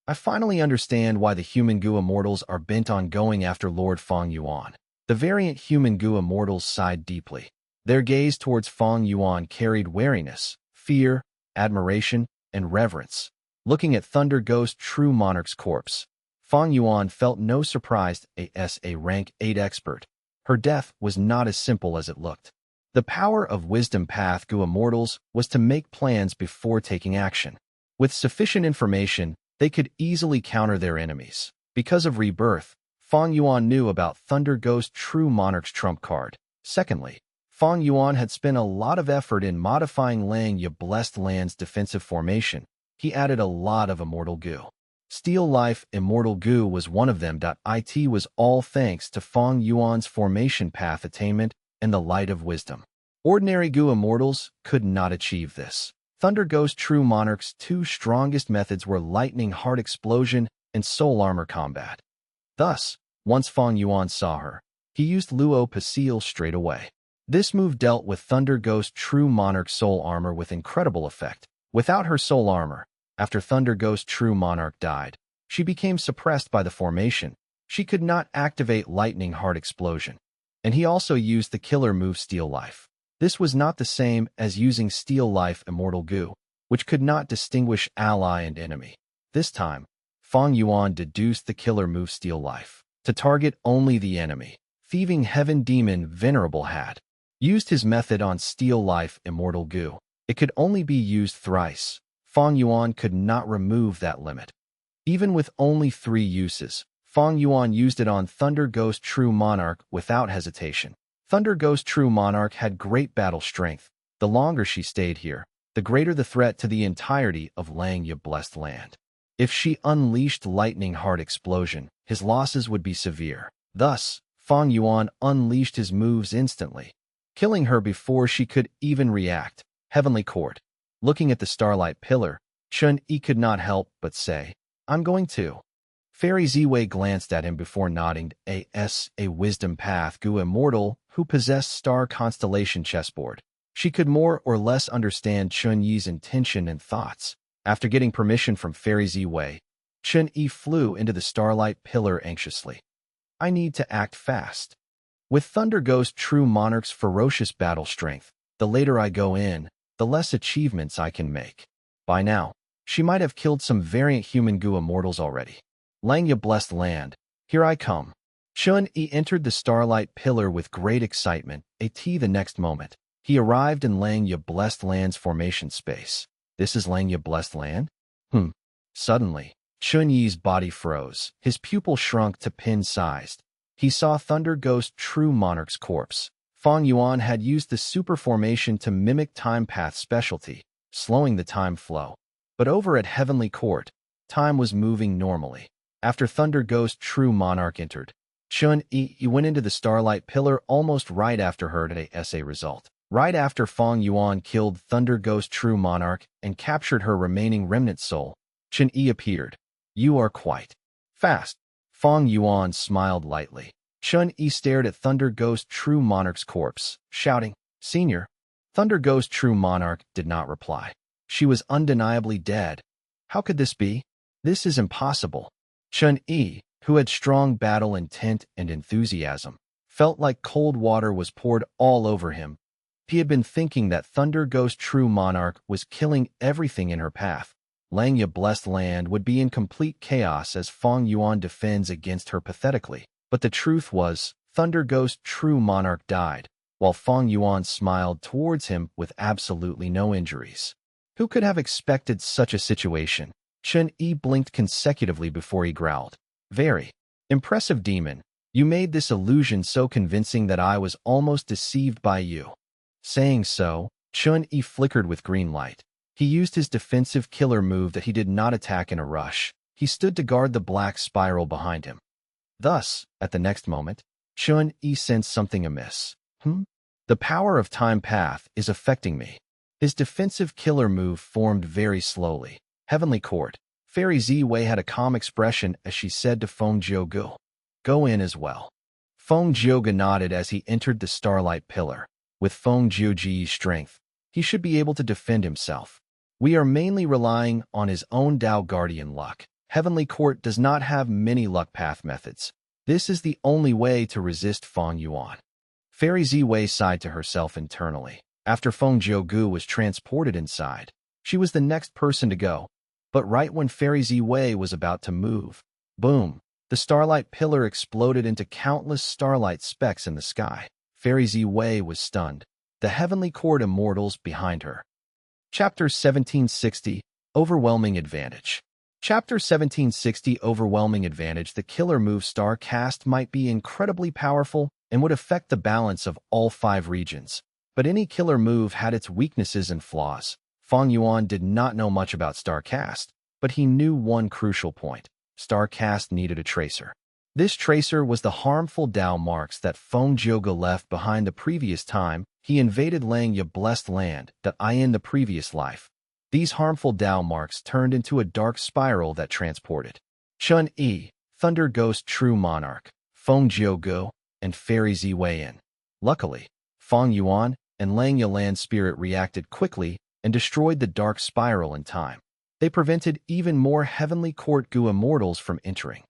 I finally understand why the human Gu immortals are bent on going after Lord Fang Yuan. The variant human Gu immortals sighed deeply. Their gaze towards Fang Yuan carried wariness, fear, admiration, and reverence. Looking at Thunder Ghost True Monarch's corpse, Fang Yuan felt no surprise as a rank 8 expert. Her death was not as simple as it looked. The power of Wisdom Path Gu immortals was to make plans before taking action. With sufficient information, they could easily counter their enemies. Because of rebirth, Fang Yuan knew about Thunder Ghost True Monarch's trump card. Secondly, Fang Yuan had spent a lot of effort in modifying Langya Blessed Land's defensive formation. He added a lot of immortal Gu. Steal Life Immortal Gu was one of them. It was all thanks to Fang Yuan's formation path attainment and the light of wisdom. Ordinary Gu immortals could not achieve this. Thunder Ghost True Monarch's 2 strongest methods were Lightning Heart Explosion and Soul Armor Combat. Thus, once Fang Yuan saw her, he used Luo Pasil straight away. This move dealt with Thunder Ghost True Monarch's soul armor with incredible effect. Without her soul armor, after Thunder Ghost True Monarch died, she became suppressed by the formation. She could not activate Lightning Heart Explosion. And he also used the killer move Steal Life. This was not the same as using Steal Life Immortal Gu, which could not distinguish ally and enemy. This time, Fang Yuan deduced the killer move Steal Life to target only the enemy. Thieving Heaven Demon Venerable had used his method on Steal Life Immortal Gu. It could only be used thrice. Fang Yuan could not remove that limit. Even with only 3 uses, Fang Yuan used it on Thunder Ghost True Monarch without hesitation. Thunder Ghost True Monarch had great battle strength. The longer she stayed here, the greater the threat to the entirety of Langya Blessed Land. If she unleashed Lightning Heart Explosion, his losses would be severe. Thus, Fang Yuan unleashed his moves instantly, killing her before she could even react. Heavenly Court. Looking at the Starlight Pillar, Chun-Yi could not help but say, I'm going to. Fairy Ziwei glanced at him before nodding. A Wisdom Path Gu immortal who possessed Star Constellation chessboard. She could more or less understand Chun-Yi's intention and thoughts. After getting permission from Fairy Ziwei, Chun-Yi flew into the Starlight Pillar anxiously. I need to act fast. With Thunder Ghost True Monarch's ferocious battle strength, the later I go in, the less achievements I can make. By now, she might have killed some variant human goo immortals already. Langya blessed land, here I come. Chun-Yi entered the Starlight Pillar with great excitement. The next moment, he arrived in Langya blessed land's formation space. This is Langya blessed land? Suddenly, Chun-Yi's body froze. His pupil shrunk to pin-sized. He saw Thunder Ghost True Monarch's corpse. Fang Yuan had used the super formation to mimic Time Path's specialty, slowing the time flow. But over at Heavenly Court, time was moving normally. After Thunder Ghost True Monarch entered, Chun-Yi went into the Starlight Pillar almost right after her essay result. Right after Fang Yuan killed Thunder Ghost True Monarch and captured her remaining remnant soul, Chun-Yi appeared. You are quite fast. Fang Yuan smiled lightly. Chun-Yi stared at Thunder Ghost True Monarch's corpse, shouting, Senior. Thunder Ghost True Monarch did not reply. She was undeniably dead. How could this be? This is impossible. Chun-Yi, who had strong battle intent and enthusiasm, felt like cold water was poured all over him. He had been thinking that Thunder Ghost True Monarch was killing everything in her path. Langya blessed land would be in complete chaos as Fang Yuan defends against her pathetically. But the truth was, Thunder Ghost True Monarch died, while Fang Yuan smiled towards him with absolutely no injuries. Who could have expected such a situation? Chun-Yi blinked consecutively before he growled. Very impressive, demon. You made this illusion so convincing that I was almost deceived by you. Saying so, Chun-Yi flickered with green light. He used his defensive killer move that he did not attack in a rush. He stood to guard the black spiral behind him. Thus, at the next moment, Chun-Yi sensed something amiss. The power of Time Path is affecting me. His defensive killer move formed very slowly. Heavenly Court. Fairy Ziwei had a calm expression as she said to Feng Jiugu, Go in as well. Feng Jiugu nodded as he entered the Starlight Pillar. With Feng Jiugu's strength, he should be able to defend himself. We are mainly relying on his own Dao Guardian luck. Heavenly Court does not have many luck path methods. This is the only way to resist Fang Yuan. Fairy Ziwei sighed to herself internally. After Feng Jiugu was transported inside, she was the next person to go. But right when Fairy Ziwei was about to move, boom, the Starlight Pillar exploded into countless starlight specks in the sky. Fairy Ziwei was stunned. The Heavenly Court immortals behind her. Chapter 1760, Overwhelming Advantage. Chapter 1760, Overwhelming Advantage. The killer move Star Cast might be incredibly powerful and would affect the balance of all 5 regions. But any killer move had its weaknesses and flaws. Fang Yuan did not know much about Star Cast, but he knew one crucial point. Star Cast needed a tracer. This tracer was the harmful Dao marks that Feng Jiugu left behind the previous time he invaded Langya blessed land in the previous life. These harmful Dao marks turned into a dark spiral that transported Chun-Yi, Thunder Ghost True Monarch, Feng Jiugu, and Fairy Ziwei in. Luckily, Fang Yuan and Langya Land Spirit reacted quickly and destroyed the dark spiral in time. They prevented even more Heavenly Court Goo immortals from entering.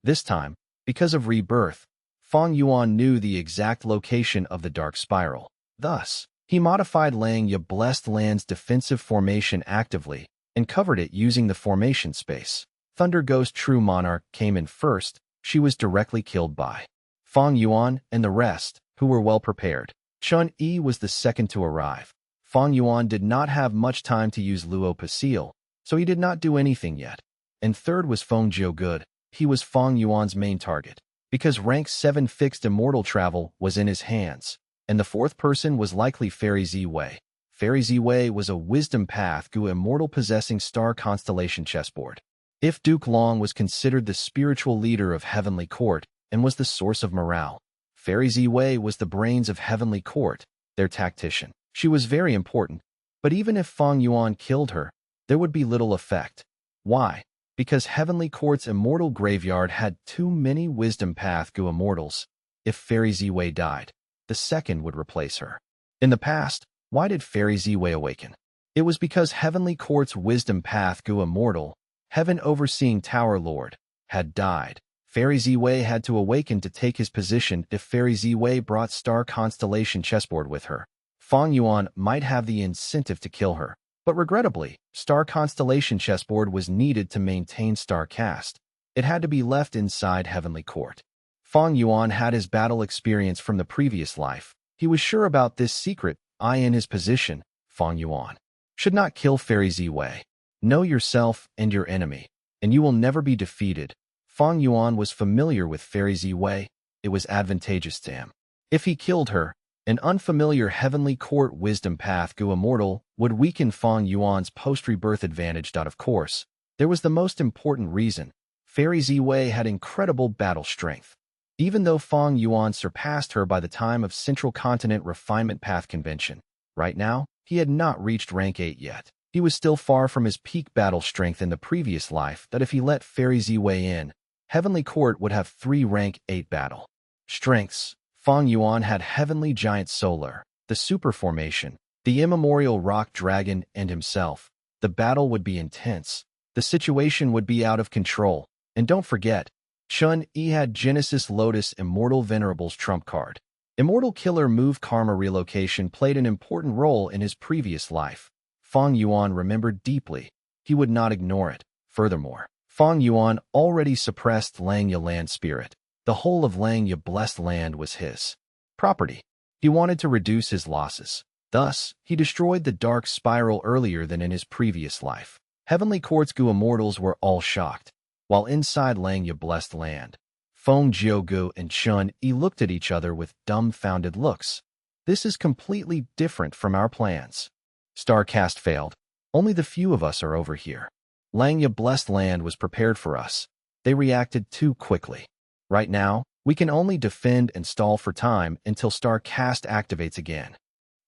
This time, because of rebirth, Fang Yuan knew the exact location of the dark spiral. Thus, he modified Langya blessed land's defensive formation actively and covered it using the formation space. Thunder Ghost True Monarch came in first. She was directly killed by Fang Yuan and the rest, who were well prepared. Chun-Yi was the second to arrive. Fang Yuan did not have much time to use Luo Pasil, so he did not do anything yet. And third was Feng Jiugu. He was Fang Yuan's main target, because rank 7 fixed immortal travel was in his hands, and the fourth person was likely Fairy Ziwei. Fairy Ziwei was a wisdom path Goo immortal possessing star constellation chessboard. If Duke Long was considered the spiritual leader of Heavenly Court and was the source of morale, Fairy Ziwei was the brains of Heavenly Court, their tactician. She was very important, but even if Fang Yuan killed her, there would be little effect. Why? Because Heavenly Court's immortal graveyard had too many wisdom path Goo immortals. If Fairy Ziwei died, the second would replace her. In the past, why did Fairy Ziwei awaken? It was because Heavenly Court's wisdom path Goo immortal, Heaven Overseeing Tower Lord, had died. Fairy Ziwei had to awaken to take his position. If Fairy Ziwei brought Star Constellation chessboard with her, Fang Yuan might have the incentive to kill her. But regrettably, Star Constellation chessboard was needed to maintain Star Caste. It had to be left inside Heavenly Court. Fang Yuan had his battle experience from the previous life. He was sure about this secret. In his position, Fang Yuan should not kill Fairy Ziwei. Know yourself and your enemy, and you will never be defeated. Fang Yuan was familiar with Fairy Ziwei. It was advantageous to him. If he killed her, an unfamiliar Heavenly Court wisdom path go immortal would weaken Fang Yuan's post-rebirth advantage. Of course, there was the most important reason. Fairy Ziwei had incredible battle strength. Even though Fang Yuan surpassed her by the time of Central Continent Refinement Path Convention, right now, he had not reached rank 8 yet. He was still far from his peak battle strength in the previous life. That if he let Fairy Ziwei in, Heavenly Court would have 3 rank 8 battle strengths. Fang Yuan had Heavenly Giant Solar, the Super Formation, the Immemorial Rock Dragon, and himself. The battle would be intense. The situation would be out of control. And don't forget, Chun-Yi had Genesis Lotus Immortal Venerables trump card. Immortal Killer Move Karma Relocation played an important role in his previous life. Fang Yuan remembered deeply. He would not ignore it. Furthermore, Fang Yuan already suppressed Langya land spirit. The whole of Langya blessed land was his property. He wanted to reduce his losses. Thus, he destroyed the dark spiral earlier than in his previous life. Heavenly Court's Gu immortals were all shocked. While inside Langya blessed land, Feng Jiugu and Chun-Yi looked at each other with dumbfounded looks. This is completely different from our plans. Starcast failed. Only the few of us are over here. Langya blessed land was prepared for us. They reacted too quickly. Right now, we can only defend and stall for time until Starcast activates again.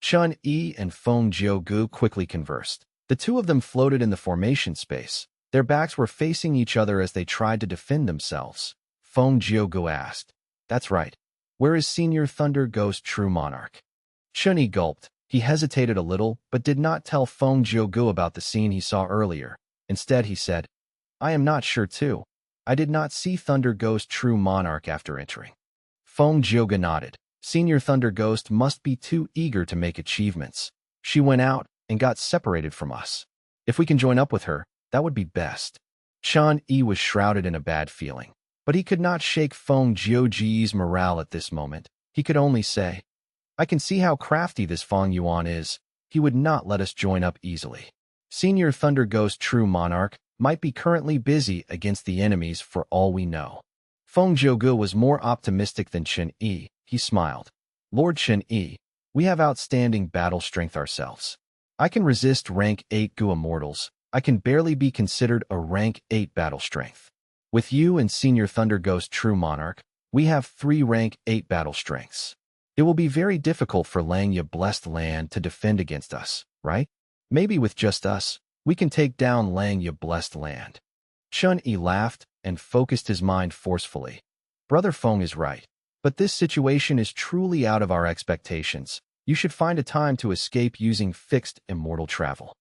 Chun-Yi and Feng Jiugu quickly conversed. The two of them floated in the formation space. Their backs were facing each other as they tried to defend themselves. Feng Jiugu asked, "That's right. Where is Senior Thunder Ghost True Monarch?" Chun-Yi gulped. He hesitated a little, but did not tell Feng Jiugu about the scene he saw earlier. Instead, he said, "I am not sure too. I did not see Thunder Ghost True Monarch after entering." Feng Jiugu nodded. Senior Thunder Ghost must be too eager to make achievements. She went out and got separated from us. If we can join up with her, that would be best. Chun-Yi was shrouded in a bad feeling, but he could not shake Feng Jiugu's morale at this moment. He could only say, "I can see how crafty this Fang Yuan is. He would not let us join up easily. Senior Thunder Ghost True Monarch might be currently busy against the enemies for all we know." Feng Jiugu was more optimistic than Chun-Yi. He smiled. "Lord Chun-Yi, we have outstanding battle strength ourselves. I can resist rank 8 Gu immortals. I can barely be considered a rank 8 battle strength. With you and Senior Thunder Ghost True Monarch, we have 3 rank 8 battle strengths. It will be very difficult for Langya blessed land to defend against us, right? Maybe with just us, we can take down Langya blessed land." Chun-Yi laughed and focused his mind forcefully. "Brother Feng is right, but this situation is truly out of our expectations. You should find a time to escape using fixed immortal travel."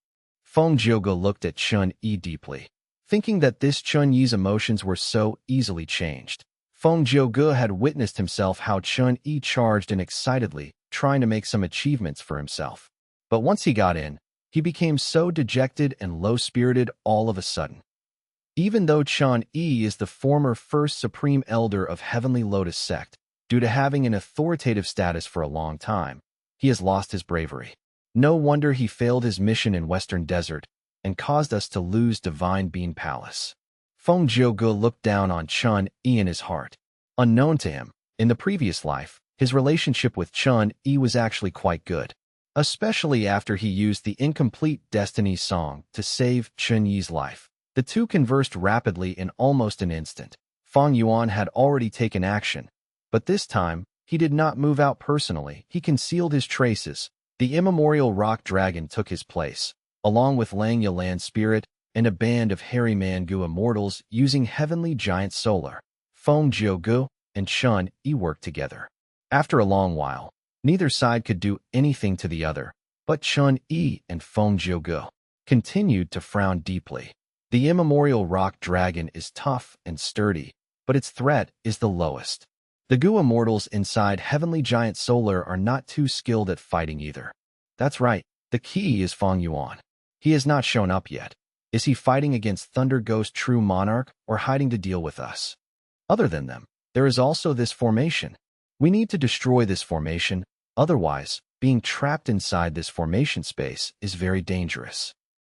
Feng Jiugu looked at Chun-Yi deeply, thinking that this Chun-Yi's emotions were so easily changed. Feng Jiugu had witnessed himself how Chun-Yi charged and excitedly, trying to make some achievements for himself. But once he got in, he became so dejected and low-spirited all of a sudden. Even though Chun-Yi is the former First Supreme Elder of Heavenly Lotus Sect, due to having an authoritative status for a long time, he has lost his bravery. No wonder he failed his mission in Western Desert and caused us to lose Divine Bean Palace. Feng Jiugu looked down on Chun-Yi in his heart. Unknown to him, in the previous life, his relationship with Chun-Yi was actually quite good, especially after he used the incomplete Destinies song to save Chun-Yi's life. The two conversed rapidly in almost an instant. Fang Yuan had already taken action, but this time, he did not move out personally. He concealed his traces. The immemorial rock dragon took his place, along with Langya land spirit and a band of hairy Mangu immortals using Heavenly Giant Solar. Feng Jiugu and Chun-Yi worked together. After a long while, neither side could do anything to the other, but Chun-Yi and Feng Jiugu continued to frown deeply. The immemorial rock dragon is tough and sturdy, but its threat is the lowest. The Gu immortals inside Heavenly Giant Solar are not too skilled at fighting either. That's right, the key is Fang Yuan. He has not shown up yet. Is he fighting against Thunder Ghost True Monarch or hiding to deal with us? Other than them, there is also this formation. We need to destroy this formation, otherwise, being trapped inside this formation space is very dangerous.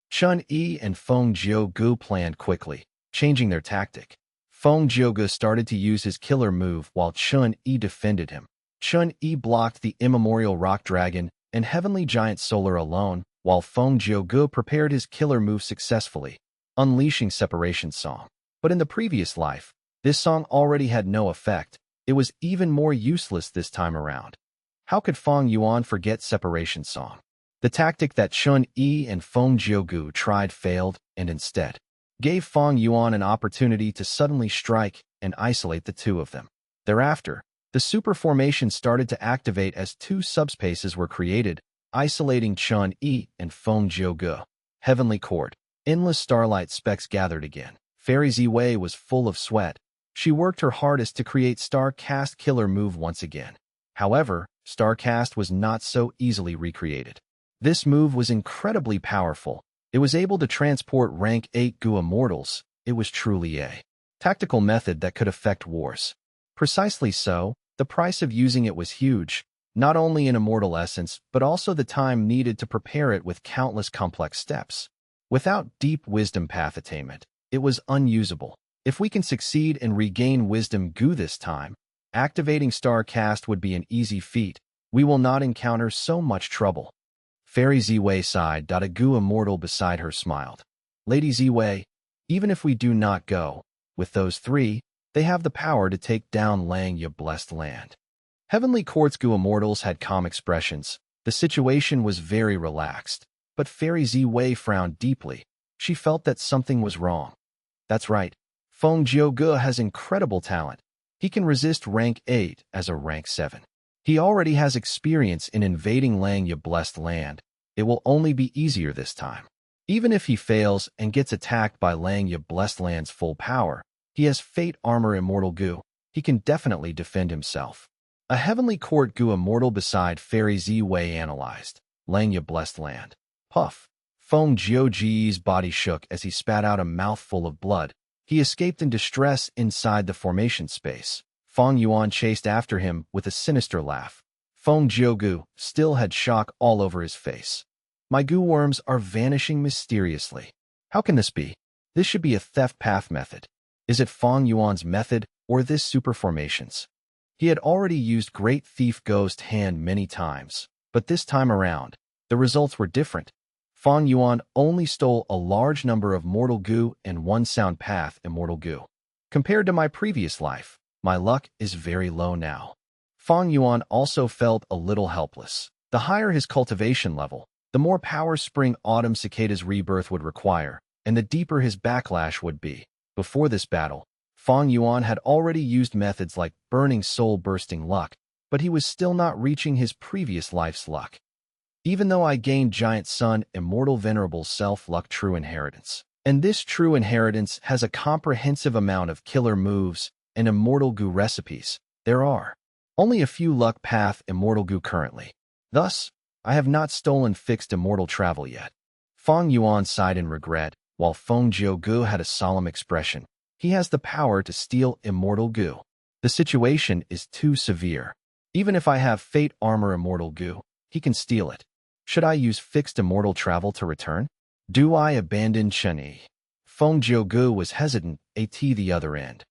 Chun-Yi and Feng Jiu-Gu planned quickly, changing their tactic. Feng Jiu-Gu started to use his killer move while Chun-Yi defended him. Chun-Yi blocked the immemorial Rock Dragon and Heavenly Giant Solar alone, while Feng Jiu-Gu prepared his killer move successfully, unleashing Separation Song. But in the previous life, this song already had no effect. It was even more useless this time around. How could Fang Yuan forget Separation Song? The tactic that Chun-Yi and Feng Jiu-Gu tried failed and instead gave Fang Yuan an opportunity to suddenly strike and isolate the two of them. Thereafter, the super formation started to activate as two subspaces were created, isolating Chun-Yi and Feng Jiu-Gu. Heavenly Court. Endless starlight specks gathered again. Fairy Ziwei was full of sweat. She worked her hardest to create Star-Cast killer move once again. However, Star-Cast was not so easily recreated. This move was incredibly powerful. It was able to transport rank 8 Gu immortals. It was truly a tactical method that could affect wars. Precisely so, the price of using it was huge, not only in immortal essence, but also the time needed to prepare it with countless complex steps. Without deep wisdom path attainment, it was unusable. If we can succeed and regain wisdom Gu this time, activating Star-Cast would be an easy feat. We will not encounter so much trouble. Fairy Ziwei sighed. A Gu immortal beside her smiled. Lady Ziwei, even if we do not go, with those three, they have the power to take down Lang Ya Blessed Land. Heavenly Court's Gu immortals had calm expressions. The situation was very relaxed, but Fairy Ziwei frowned deeply. She felt that something was wrong. That's right. Feng Jiu-Gu has incredible talent. He can resist rank 8 as a rank 7. He already has experience in invading Lang Ya Blessed Land. It will only be easier this time. Even if he fails and gets attacked by Lang Ya Blessed Land's full power, he has Fate Armor Immortal Gu. He can definitely defend himself. A Heavenly Court Gu immortal beside Fairy Ziwei analyzed. Lang Ya Blessed Land. Puff. Feng Jiu-Gu's body shook as he spat out a mouthful of blood. He escaped in distress inside the formation space. Fang Yuan chased after him with a sinister laugh. Feng Jiu-Gu still had shock all over his face. My Gu worms are vanishing mysteriously. How can this be? This should be a theft path method. Is it Fang Yuan's method or this super formations? He had already used Great Thief Ghost Hand many times, but this time around, the results were different. Fang Yuan only stole a large number of Mortal Gu and one Sound Path Immortal Gu. Compared to my previous life, my luck is very low now. Fang Yuan also felt a little helpless. The higher his cultivation level, the more power Spring Autumn Cicada's rebirth would require, and the deeper his backlash would be. Before this battle, Fang Yuan had already used methods like Burning Soul Bursting Luck, but he was still not reaching his previous life's luck. Even though I gained Giant Sun Immortal Venerable Self Luck True Inheritance, and this True Inheritance has a comprehensive amount of killer moves and Immortal Gu recipes, there are only a few Luck Path Immortal Gu currently. Thus, I have not stolen fixed Immortal Travel yet. Fang Yuan sighed in regret, while Feng Jiu-Gu had a solemn expression. He has the power to steal Immortal Gu. The situation is too severe. Even if I have Fate Armor Immortal Gu, he can steal it. Should I use fixed Immortal Travel to return? Do I abandon Chun-Yi? Feng Jiu-Gu was hesitant, at the other end.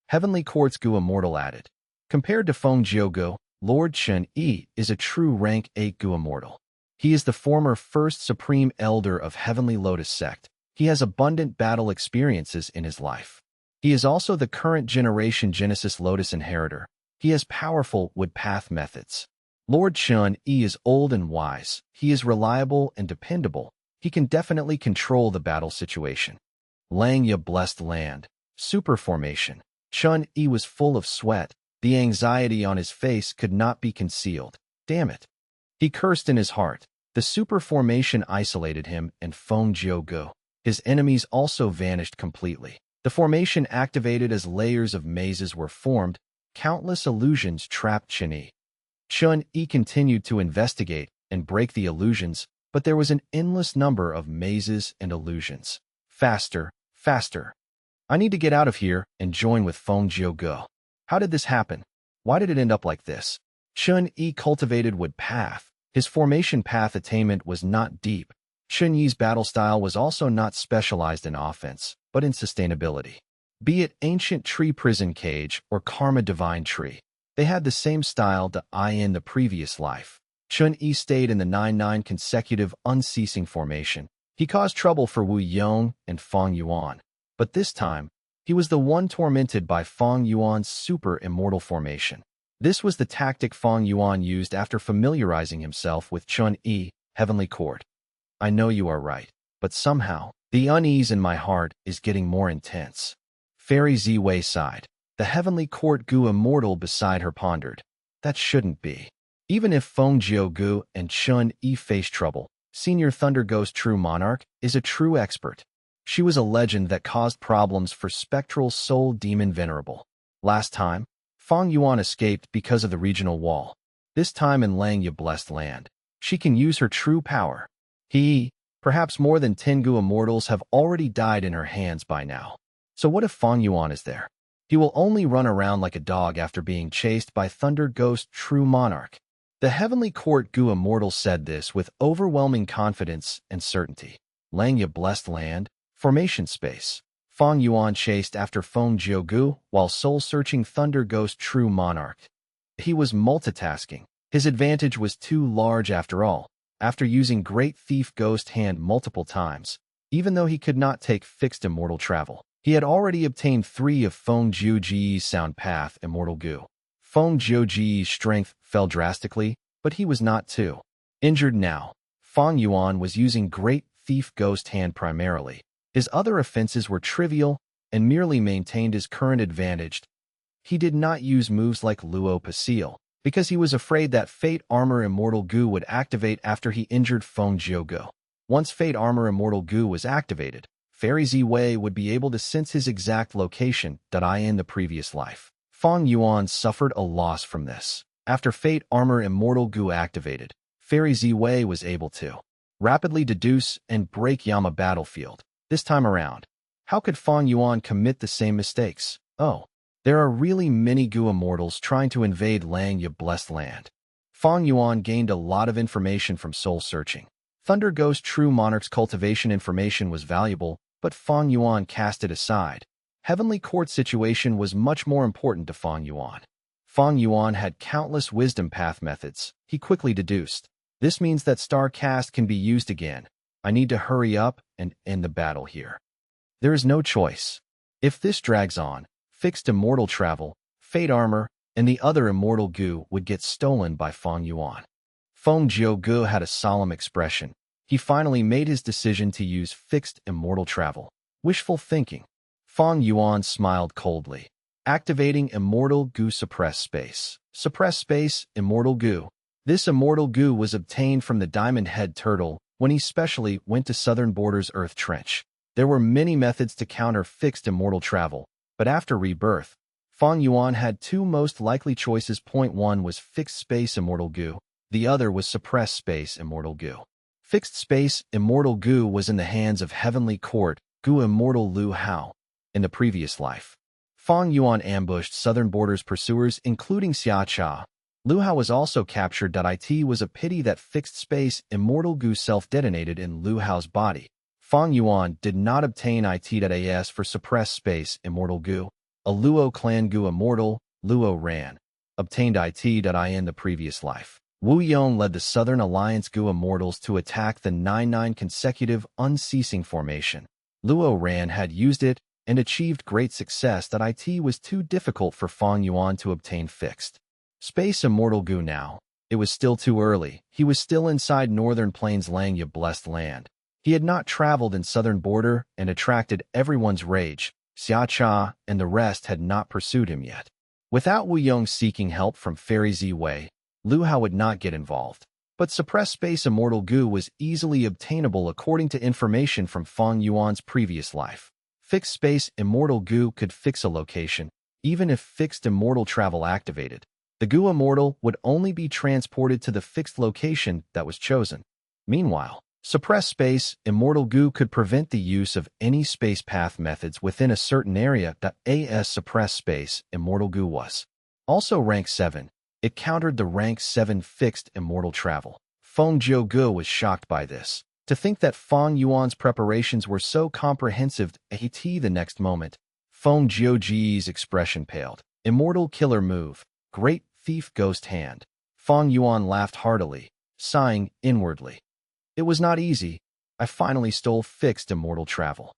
Heavenly Court's Gu Immortal added. Compared to Feng Jiu-Gu, Lord Chun-Yi is a true rank 8 Gu Immortal. He is the former First Supreme Elder of Heavenly Lotus Sect. He has abundant battle experiences in his life. He is also the current generation Genesis Lotus Inheritor. He has powerful Wood Path methods. Lord Chun-Yi is old and wise. He is reliable and dependable. He can definitely control the battle situation. Lang Ya Blessed Land. Super formation. Chun-Yi was full of sweat. The anxiety on his face could not be concealed. Damn it. He cursed in his heart. The super formation isolated him and Feng Jiu-Gu. His enemies also vanished completely. The formation activated as layers of mazes were formed, countless illusions trapped Chun-Yi. Chun-Yi continued to investigate and break the illusions, but there was an endless number of mazes and illusions. Faster, faster. I need to get out of here and join with Feng Yuan. How did this happen? Why did it end up like this? Chun-Yi cultivated Wood path. His formation path attainment was not deep. Chun-Yi's battle style was also not specialized in offense, but in sustainability. Be it ancient tree prison cage or karma divine tree, they had the same style in the previous life. Chun-Yi stayed in the 9-9 consecutive unceasing formation. He caused trouble for Wu Yong and Fang Yuan. But this time, he was the one tormented by Fang Yuan's super immortal formation. This was the tactic Fang Yuan used after familiarizing himself with Chun-Yi, Heavenly Court. I know you are right, but somehow, the unease in my heart is getting more intense. Fairy Ziwei sighed. The Heavenly Court Gu immortal beside her pondered. That shouldn't be. Even if Feng Gu and Chun-Yi face trouble, Senior Thunder Ghost True Monarch is a true expert. She was a legend that caused problems for Spectral Soul Demon Venerable. Last time, Fang Yuan escaped because of the regional wall. This time in Langya Blessed Land, she can use her true power. Perhaps more than 10 Gu immortals have already died in her hands by now. So what if Fang Yuan is there? He will only run around like a dog after being chased by Thunder Ghost True Monarch. The Heavenly Court Gu immortal said this with overwhelming confidence and certainty. Langya Blessed Land, formation space. Fang Yuan chased after Feng Gu while soul-searching Thunder Ghost True Monarch. He was multitasking. His advantage was too large after all. After using Great Thief Ghost Hand multiple times, even though he could not take fixed immortal travel, he had already obtained 3 of Feng Jiuji's sound path immortal Gu. Feng Jiuji's strength fell drastically, but he was not too injured now. Fang Yuan was using Great Thief Ghost Hand primarily. His other offenses were trivial and merely maintained his current advantage. He did not use moves like Luo Pasil, because he was afraid that Fate Armor Immortal Gu would activate after he injured Feng Jiugu. Once Fate Armor Immortal Gu was activated, Fairy Ziwei would be able to sense his exact location in the previous life. Fang Yuan suffered a loss from this. After Fate Armor Immortal Gu activated, Fairy Ziwei was able to rapidly deduce and break Yama battlefield. This time around, how could Fang Yuan commit the same mistakes? Oh, there are really many Gu immortals trying to invade Langya Blessed Land. Fang Yuan gained a lot of information from soul searching. Thunder Ghost True Monarch's cultivation information was valuable, but Fang Yuan cast it aside. Heavenly Court situation was much more important to Fang Yuan. Fang Yuan had countless wisdom path methods. He quickly deduced. This means that Star Cast can be used again. I need to hurry up and end the battle here. There is no choice. If this drags on, fixed immortal travel, fate armor, and the other immortal Gu would get stolen by Fang Yuan. Feng Jiugu had a solemn expression. He finally made his decision to use fixed immortal travel. Wishful thinking. Fang Yuan smiled coldly. Activating Immortal Gu Suppress Space. Suppress Space, Immortal Gu. This Immortal Gu was obtained from the Diamond Head Turtle when he specially went to Southern Border's Earth Trench. There were many methods to counter fixed immortal travel, but after rebirth, Fang Yuan had 2 most likely choices. Point 1 was Fixed Space Immortal Gu, the other was Suppressed Space Immortal Gu. Fixed Space Immortal Gu was in the hands of Heavenly Court Gu Immortal Lu Hao. In the previous life, Fang Yuan ambushed Southern Border's pursuers including Xia Cha. Lu Hao was also captured. It was a pity that Fixed Space Immortal Gu self-detonated in Lu Hao's body. Fang Yuan did not obtain it.As for Suppressed Space Immortal Gu. A Luo Clan Gu Immortal, Luo Ran, obtained it.In the previous life. Wu Yong led the Southern Alliance Gu Immortals to attack the 9-9 consecutive unceasing formation. Luo Ran had used it and achieved great success. It was too difficult for Fang Yuan to obtain Fixed Space Immortal Gu now. It was still too early. He was still inside Northern Plains Langya Blessed Land. He had not traveled in Southern Border and attracted everyone's rage. Xia Cha and the rest had not pursued him yet. Without Wu Yong seeking help from Fairy Ziwei, Lu Hao would not get involved. But Suppressed Space Immortal Gu was easily obtainable according to information from Fang Yuan's previous life. Fixed space immortal goo could fix a location, even if fixed immortal travel activated. The goo immortal would only be transported to the fixed location that was chosen. Meanwhile, suppressed space immortal goo could prevent the use of any space path methods within a certain area that as suppressed space immortal goo was. Also rank 7. It countered the rank 7 fixed immortal travel. Feng Jiu was shocked by this. To think that Fang Yuan's preparations were so comprehensive, the next moment, Feng Jiu's expression paled. Immortal killer move. Great thief ghost hand. Fang Yuan laughed heartily, sighing inwardly. It was not easy. I finally stole fixed immortal travel.